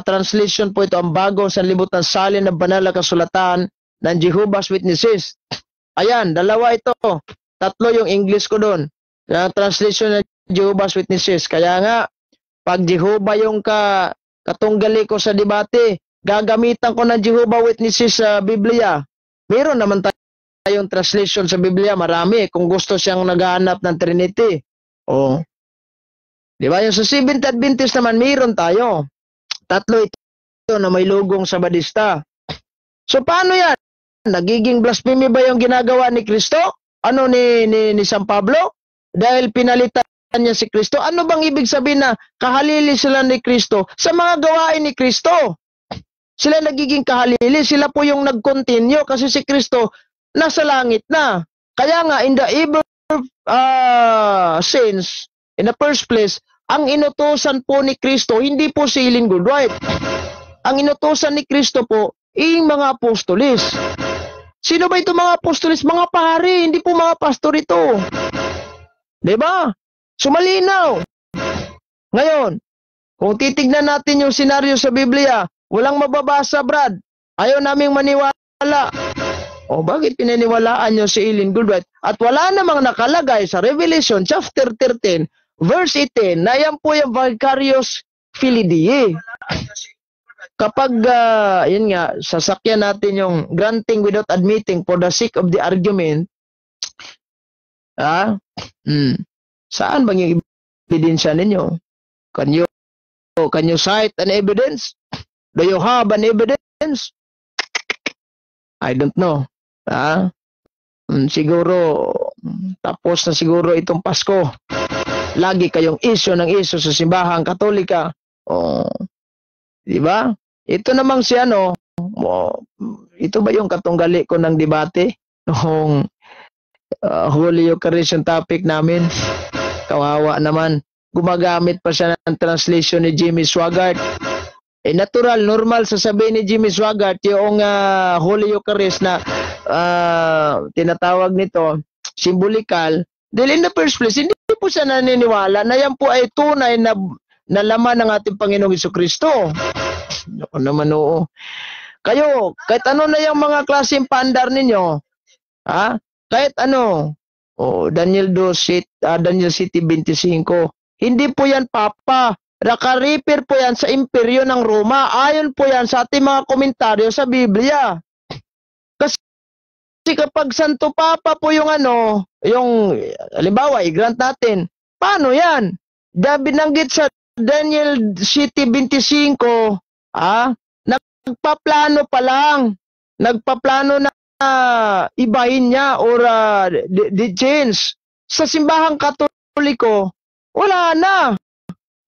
translation po ito, ang bagong sanlibutan salin ng banal na kasulatan, ng Jehovah's Witnesses. Ayan, dalawa ito. Tatlo yung English ko doon. Yung translation ng Jehovah's Witnesses. Kaya nga, pag Jehovah yung katunggali ko sa debate, gagamitan ko ng Jehovah's Witnesses sa Biblia. Meron naman tayong translation sa Biblia, marami. Kung gusto siyang naghahanap ng Trinity. O, di ba? Yung sa Seventh Adventist naman, meron tayo. Tatlo ito na may lugong Sabadista. So, paano yan? Nagiging blasphemy ba yung ginagawa ni Kristo? Ano ni San Pablo? Dahil pinalitan niya si Kristo. Ano bang ibig sabihin na kahalili sila ni Kristo sa mga gawain ni Kristo? Sila nagiging kahalili. Sila po yung nag-continue kasi si Kristo nasa langit na. Kaya nga, in the evil sense, in the first place, ang inutusan po ni Kristo, hindi po si Ellen Goldwhite. Ang inutusan ni Kristo po, yung mga apostolis. Sino ba ito mga apostolis? Mga pari, hindi po mga pastor ito. Diba? Sumalinaw. Ngayon, kung titignan natin yung senaryo sa Biblia, walang mababasa, Brad. Ayaw naming maniwala. O bakit pinaniwalaan nyo si Ellen Goldwhite? At wala namang nakalagay sa Revelation chapter 13, verse 18, na yan po yung vicarious filii. Kapag, yun nga, sasakyan natin yung granting without admitting for the sake of the argument, saan bang yung ebidensya ninyo? Can you cite an evidence? Do you have an evidence? I don't know. Siguro, tapos na siguro itong Pasko. Lagi kayong isyo ng isyo sa simbahang Katolika. Diba? Ito namang si ito ba yung katunggali ko ng debate? Noong Holy Eucharist yung topic namin. Kawawa naman. Gumagamit pa siya ng translation ni Jimmy Swaggart. Natural, normal sasabihin ni Jimmy Swaggart yung Holy Eucharist na tinatawag nito, symbolical. Dahil in the first place, hindi po siya naniniwala na yan po ay tunay na laman ng ating Panginoong Jesucristo. Ako naman oo. Kayo, kahit ano na yung mga klaseng paandar ninyo, kahit ano, Daniel City 25, hindi po yan papa. Naka-refer po yan sa imperyo ng Roma. Ayon po yan sa ating mga komentaryo sa Biblia. Kasi kapag Santo Papa po yung halimbawa, i-grant natin, paano yan? Binanggit sa Daniel City 25, nagpaplano pa lang. Nagpaplano na ibahin niya or change. Sa simbahang Katoliko, wala na.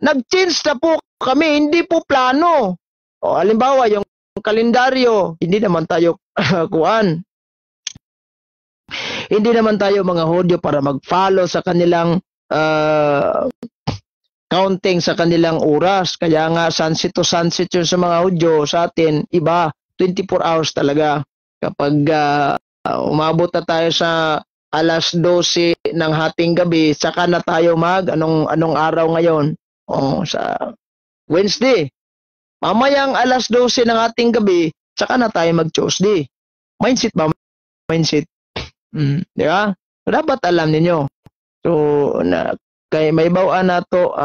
Nag-change na po kami, hindi po plano. Halimbawa, yung kalendaryo, hindi naman tayo hindi naman tayo mga Hudyo para mag-follow sa kanilang counting sa kanilang oras. Kaya nga, sunset to sunset yun sa mga Hudyo. Sa atin, iba, 24 hours talaga. Kapag umabot na tayo sa alas 12 ng hating gabi, saka na tayo anong araw ngayon? Sa Wednesday. Mamayang alas 12 ng ating gabi, saka na tayo mag-Tuesday. Mindset ba? Mindset. Di ba? Dapat alam ninyo. So, kay may bawaan na to,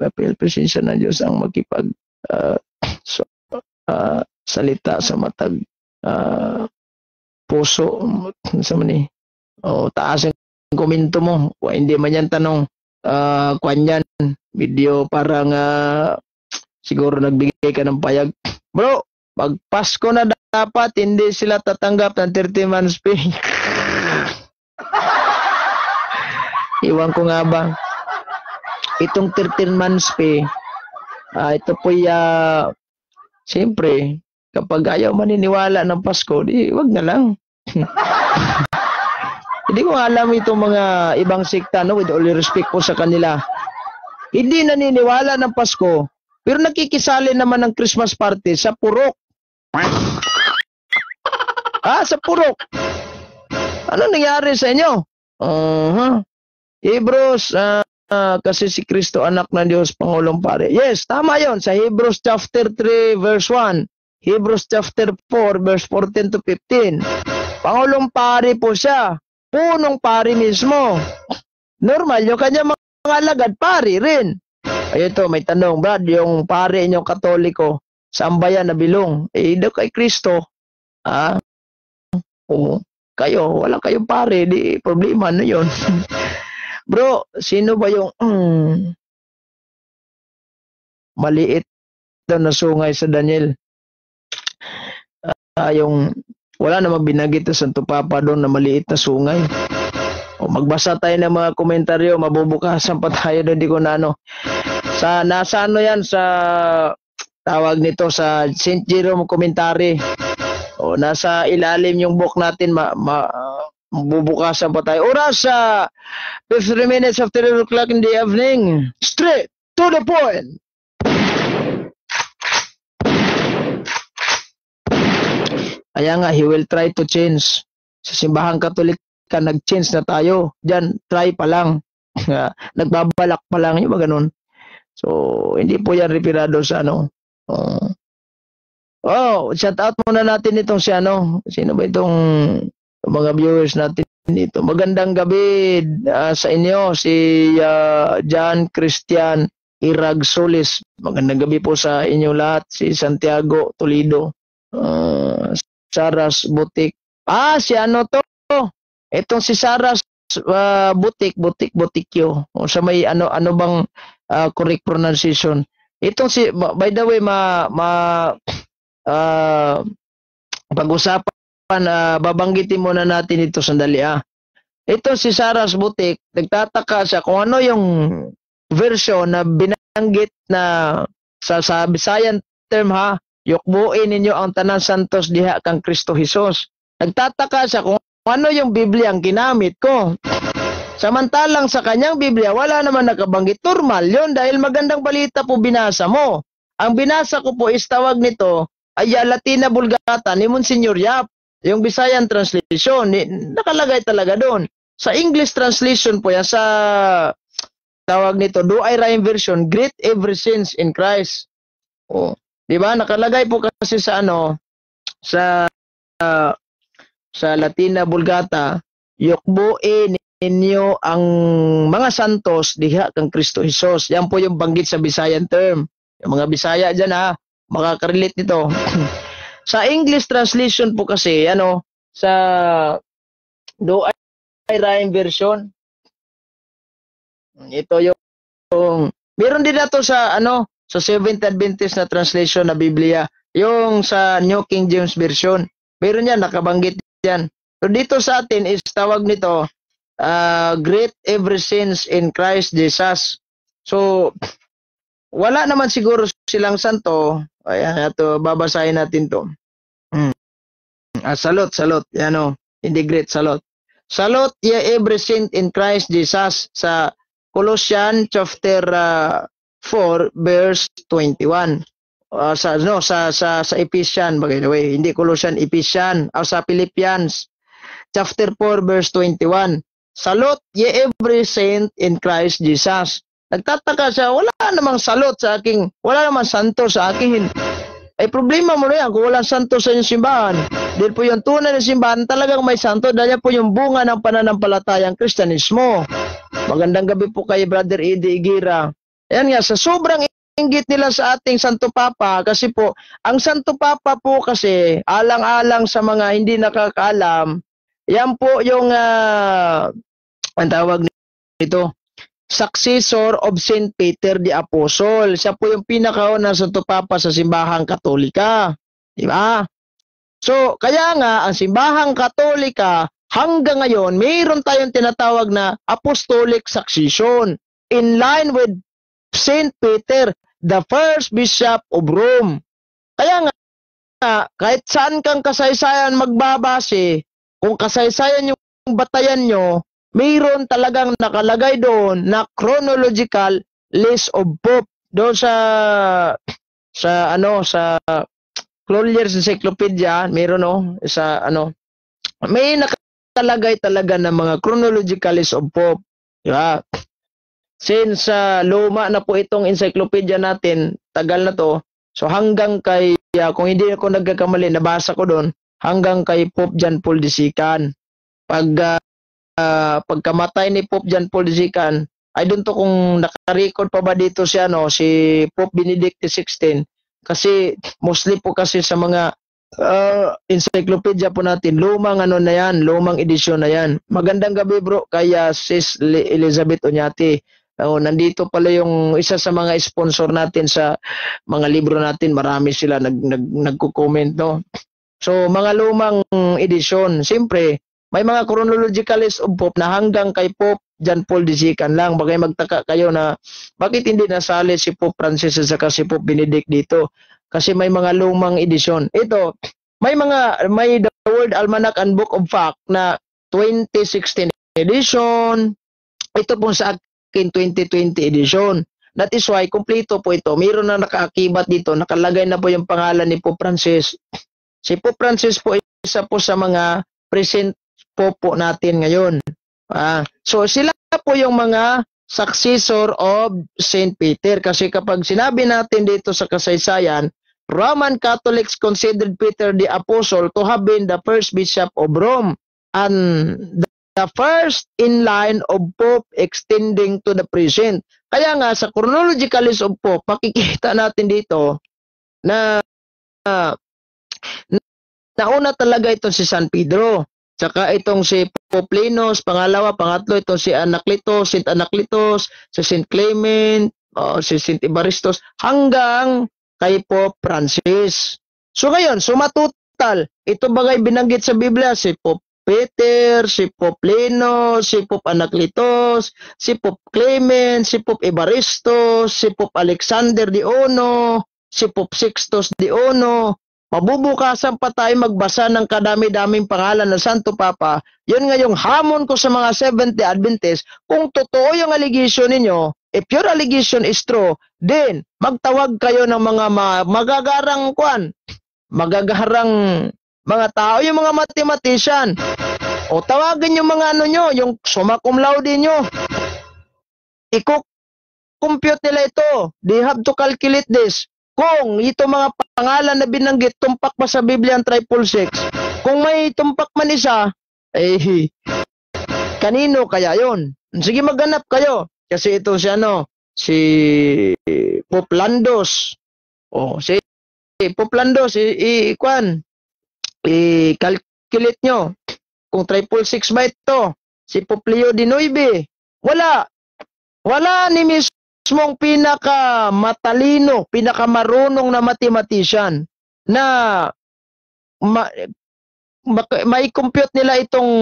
papel presensya ng Diyos ang makipag salita sa matag puso sa mani. Taas ang komento mo. Hindi man yan tanong kwan video parang siguro nagbigay ka ng payag. Bro, pag Pasko na dapat hindi sila tatanggap ng 30 months pay. Iwan ko nga ba itong 13 months pay, ito po siyempre kapag ayaw maniniwala ng Pasko, di wag na lang. Hindi ko alam itong mga ibang sekta, with all respect po sa kanila. Hindi naniniwala ng Pasko, pero nakikisali naman ng Christmas party sa Purok. Sa Purok. Ano nangyari sa inyo? Hebrews kasi si Kristo anak ng Diyos, Pangulong Pare. Yes, tama yon sa Hebrews chapter 3 verse 1. Hebrews chapter 4 verse 14 to 15. Pangulong Pare po siya. Punong pari mismo. Normal, yung kanya mga alagad, pari rin. Ay ito, may tanong, Brad, yung pari inyong Katoliko, saan ba yan nabilong? Daw kay Kristo. Oo, kayo, wala kayong pare, di problema na yun. Bro, sino ba yung maliit daw na sungay sa Daniel? Yung wala namang binagit sa Santo Papa doon na maliit na sungay. O magbasa tayo ng mga komentaryo, mabubukasan pa tayo doon, di ko na ano. Nasa ano yan, sa tawag nito, sa St. Jerome Commentary. O nasa ilalim yung book natin, mabubukasan pa tayo. Oras sa 53 minutes after 11 o'clock in the evening. Straight to the point. Kaya nga, he will try to change. Sa simbahang Katolik ka, nag-change na tayo. Diyan, try pa lang. Nagbabalak pa lang, yung ba ganun? So, hindi po yan referado sa ano. Shout out muna natin itong si ano. Sino ba itong mga viewers natin dito? Magandang gabi sa inyo, si John Christian Iragsolis. Magandang gabi po sa inyo lahat. Si Santiago Toledo. Saras Butik. Si ano to? Itong si Saras Butikyo. O sa may ano bang correct pronunciation? Itong si, by the way, pag-usapan, babanggitin muna natin ito sandali. Ito si Saras Butik, nagtataka siya kung ano yung version na binanggit na sa Bisayan term yukbuin ninyo ang tanan santos diha kang Kristo Jesus. Nagtataka siya kung ano yung Biblia ang ginamit ko. Samantalang sa kanyang Biblia, wala naman nakabanggit. Normal yun dahil magandang balita po binasa mo. Ang binasa ko po is tawag nito ay Latina Vulgata ni Monsignor Yap. Yung Bisayan translation, nakalagay talaga doon. Sa English translation po yan, sa tawag nito, Do I Rhyme version, Great Every Sins in Christ. Di ba? Nakalagay po kasi sa ano, sa Latina Vulgata, yukbuin ninyo ang mga santos diha kang Kristo Jesus. Yan po yung banggit sa Bisayan term. Yung mga Bisaya dyan makakarelate nito. Sa English translation po kasi, sa Do I Rhyme version, ito yung meron din na to sa sa Seventh Adventist na translation na Biblia, yung sa New King James Version. Meron yan, nakabanggit yan. So dito sa atin is tawag nito, Great Every Sins in Christ Jesus. So, wala naman siguro silang santo. Ayan, ito, babasahin natin to. Salot. Hindi great, salot. Salot ye every saint in Christ Jesus sa Colossians chapter 4 verse 21. Sa Ephesians, by the way, hindi Colossians, Ephesians, sa Philippians chapter 4 verse 21. Salot ye every saint in Christ Jesus. Nagtataka siya, wala namang salot sa aking, wala namang santo sa akin. Ay problema mo na yan kung walang santo sa inyong simbahan. Dahil po yung tunay na simbahan talagang may santo, dahil po yung bunga ng pananampalatayang Kristyanismo. Magandang gabi po kay Brother Eddie Igira. Ayan nga, sa sobrang inggit nila sa ating Santo Papa, kasi po, ang Santo Papa po kasi, alang-alang sa mga hindi nakakaalam, yan po yung, ang tawag nito, successor of Saint Peter the Apostle. Siya po yung pinakaunang Santo Papa sa simbahang Katolika. Di ba? So, kaya nga, ang simbahang Katolika, hanggang ngayon, mayroon tayong tinatawag na apostolic succession in line with Saint Peter, the first bishop of Rome. Kaya nga, kahit saan kang kasaysayan magbabase, kung kasaysayan yung batayan nyo, mayroon talagang nakalagay doon na chronological list of pope. Doon sa Collier's Encyclopedia, mayroon may nakalagay talaga ng mga chronological list of pope. Diba? since luma na po itong encyclopedia natin, tagal na to. So hanggang kay, kung hindi ako nagkakamali, nabasa ko doon, hanggang kay Pope John Paul Disikan. Pagkamatay ni Pope John Paul Disikan, I don't know kung naka-record pa ba dito si Pope Benedict XVI, kasi mostly po kasi sa mga encyclopedia po natin, lumang na yan, lumang edisyon na yan. Magandang gabi bro, kaya Sis Elizabeth Oñati. Nandito pala yung isa sa mga sponsor natin sa mga libro natin, marami sila nagko-comment, no? So mga lumang edisyon, siyempre may mga chronological list of Pope na hanggang kay Pope John Paul Disikan lang. Bagay magtaka kayo na bakit hindi nasali si Pope Francis at saka si Pope Benedict dito. Kasi may mga lumang edisyon. Ito, may The World Almanac and Book of Fact na 2016 edition. Ito po sa akin 2020 edition. That is why, kompleto po ito. Mayroon na nakaakibat dito. Nakalagay na po yung pangalan ni Pope Francis. Si Pope Francis po isa po sa mga present po natin ngayon. So sila po yung mga successor of Saint Peter. Kasi kapag sinabi natin dito sa kasaysayan, Roman Catholics considered Peter the Apostle to have been the first bishop of Rome and the first in line of Pope extending to the present. Kaya nga sa chronological list of Pope, makikita natin dito na nauna talaga ito si San Pedro. Tsaka itong si Pope Linus, pangatlo itong si Anacletus, Saint Anacletus, si Saint Clement, si Saint Evaristos, hanggang kay Pope Francis. So ngayon, sumatotal, ito bagay binanggit sa Biblia, si Pope Peter, si Pope Linus, si Pope Anacletus, si Pope Clement, si Pope Evaristos, si Pope Alexander IX, si Pope Sixtus IX. Mabubukasan pa tayo magbasa ng kadami-daming pangalan ng Santo Papa. Yun nga yung hamon ko sa mga Seventh-day Adventist. Kung totoo yung allegation ninyo, if your allegation is true, then magtawag kayo ng mga magagarang mga tao, yung mga mathematician. O tawagin yung mga yung summa cum laude nyo. I-compute nila ito. They have to calculate this. Kung ito mga pangalan na binanggit, tumpak pa sa Biblia ang 666, kung may tumpak man isa, kanino kaya yon? Sige, maghanap kayo. Kasi ito si Pope Landos. Si Pope Landos, i-calculate nyo. Kung 666 ba ito? Si Pope Leo XIX. Wala ni mismong pinakamatalino, pinakamarunong na mathematician na may compute nila itong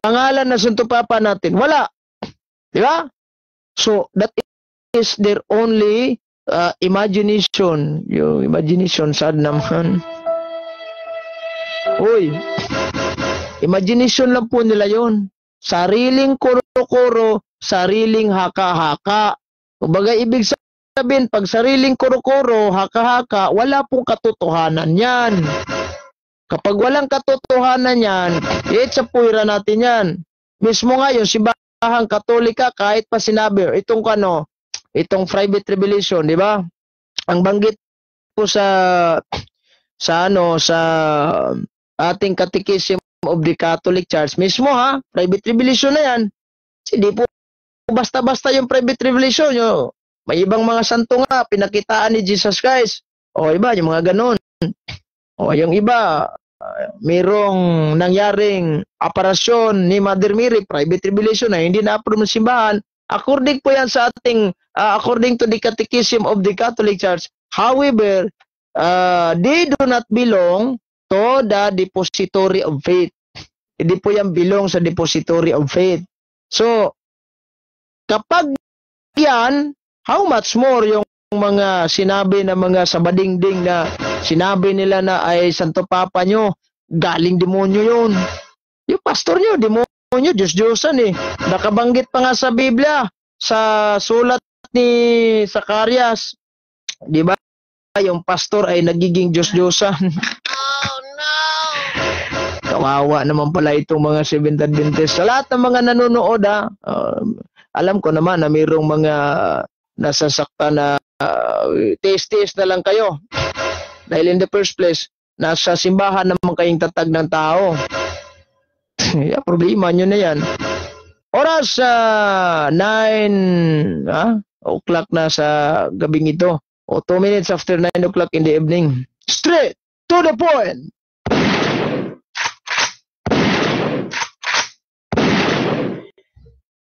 pangalan na Santo Papa natin. Wala. Di ba? So, that is their only imagination. Yung imagination, sad naman. Uy, imagination lang po nila yon. Sariling kuro-kuro, sariling haka-haka. Kumbaga, ibig sabihin, pag sariling kuro-kuro, haka-haka, wala pong katotohanan yan. Kapag walang katotohanan yan, itsapuira natin yan. Mismo nga yung simbahang Katolika, kahit pa sinabi, itong private revelation, di ba? Ang banggit po sa ating Catechism of the Catholic Church, mismo private revelation na yan. Hindi po basta-basta yung private revelation. May ibang mga santo nga, pinakitaan ni Jesus Christ. Iba, yung mga ganun. Yung iba, mayroong nangyaring aparasyon ni Mother Mary, private revelation na hindi na-approve ng simbahan. According po yan sa ating, according to the Catechism of the Catholic Church. However, they do not belong to the depository of faith. Hindi po yan belong sa depository of faith. So, kapag yan, how much more yung mga sinabi na mga sabadingding na sinabi nila na ay Santo Papa nyo, galing demonyo yun. Yung pastor nyo, demonyo, Diyos-Diyosan eh. Nakabanggit pa nga sa Biblia, sa sulat ni Zacarias, di ba? Yung pastor ay nagiging Diyos-Diyosan. Oh no! Kawawa naman pala itong mga Seventh Adventist. Sa lahat ng mga nanonood alam ko naman na mayroong mga nasasaktan na taste na lang kayo. Dahil in the first place, nasa simbahan naman kayong tatag ng tao. Problema nyo na yan. Oras 9 o'clock na sa gabing ito. O 2 minutes after 9 o'clock in the evening. Straight to the point.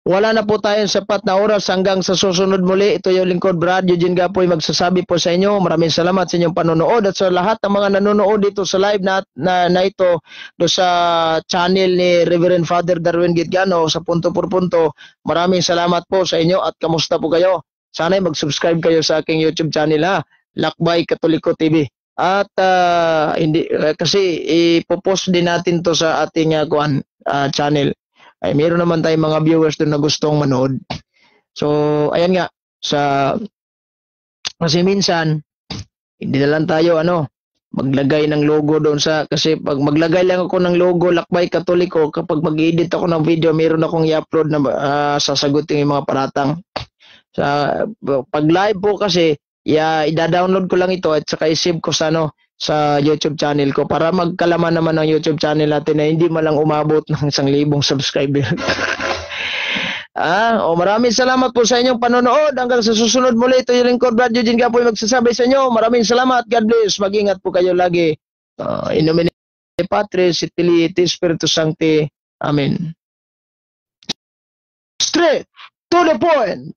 Wala na po tayong sapat na oras hanggang sa susunod muli. Ito yung lingkod Brad Eugene Gapoy magsasabi po sa inyo. Maraming salamat sa inyong panonood at sa lahat ng mga nanonood dito sa live na ito do sa channel ni Reverend Father Darwin Gitgano sa Punto por Punto. Maraming salamat po sa inyo at kamusta po kayo? Sana'y mag-subscribe kayo sa aking YouTube channel ha. Lakbay Katoliko TV. At hindi kasi ipopost din natin to sa ating channel. Ay meron naman tayong mga viewers doon na gustong manood. So, ayan nga kasi minsan hindi na lang tayo maglagay ng logo doon sa kasi pag maglagay lang ako ng logo Lakbay Katoliko kapag mag-edit ako ng video, meron akong i-upload na sasagutin yung mga paratang. Pag live po kasi i-download ko lang ito at saka i-save ko sa YouTube channel ko para magkalaman naman ng YouTube channel natin na hindi malang umabot ng 1,000 subscriber. Maraming salamat po sa inyong panonood. Hanggang sa susunod muli, ito yung lingkod Brad Eugene Gapoy magsasabi sa inyo. Maraming salamat. God bless. Mag-ingat po kayo lagi. In nomine Patris et Filii et Spiritus Sancti. Amen. Straight to the point.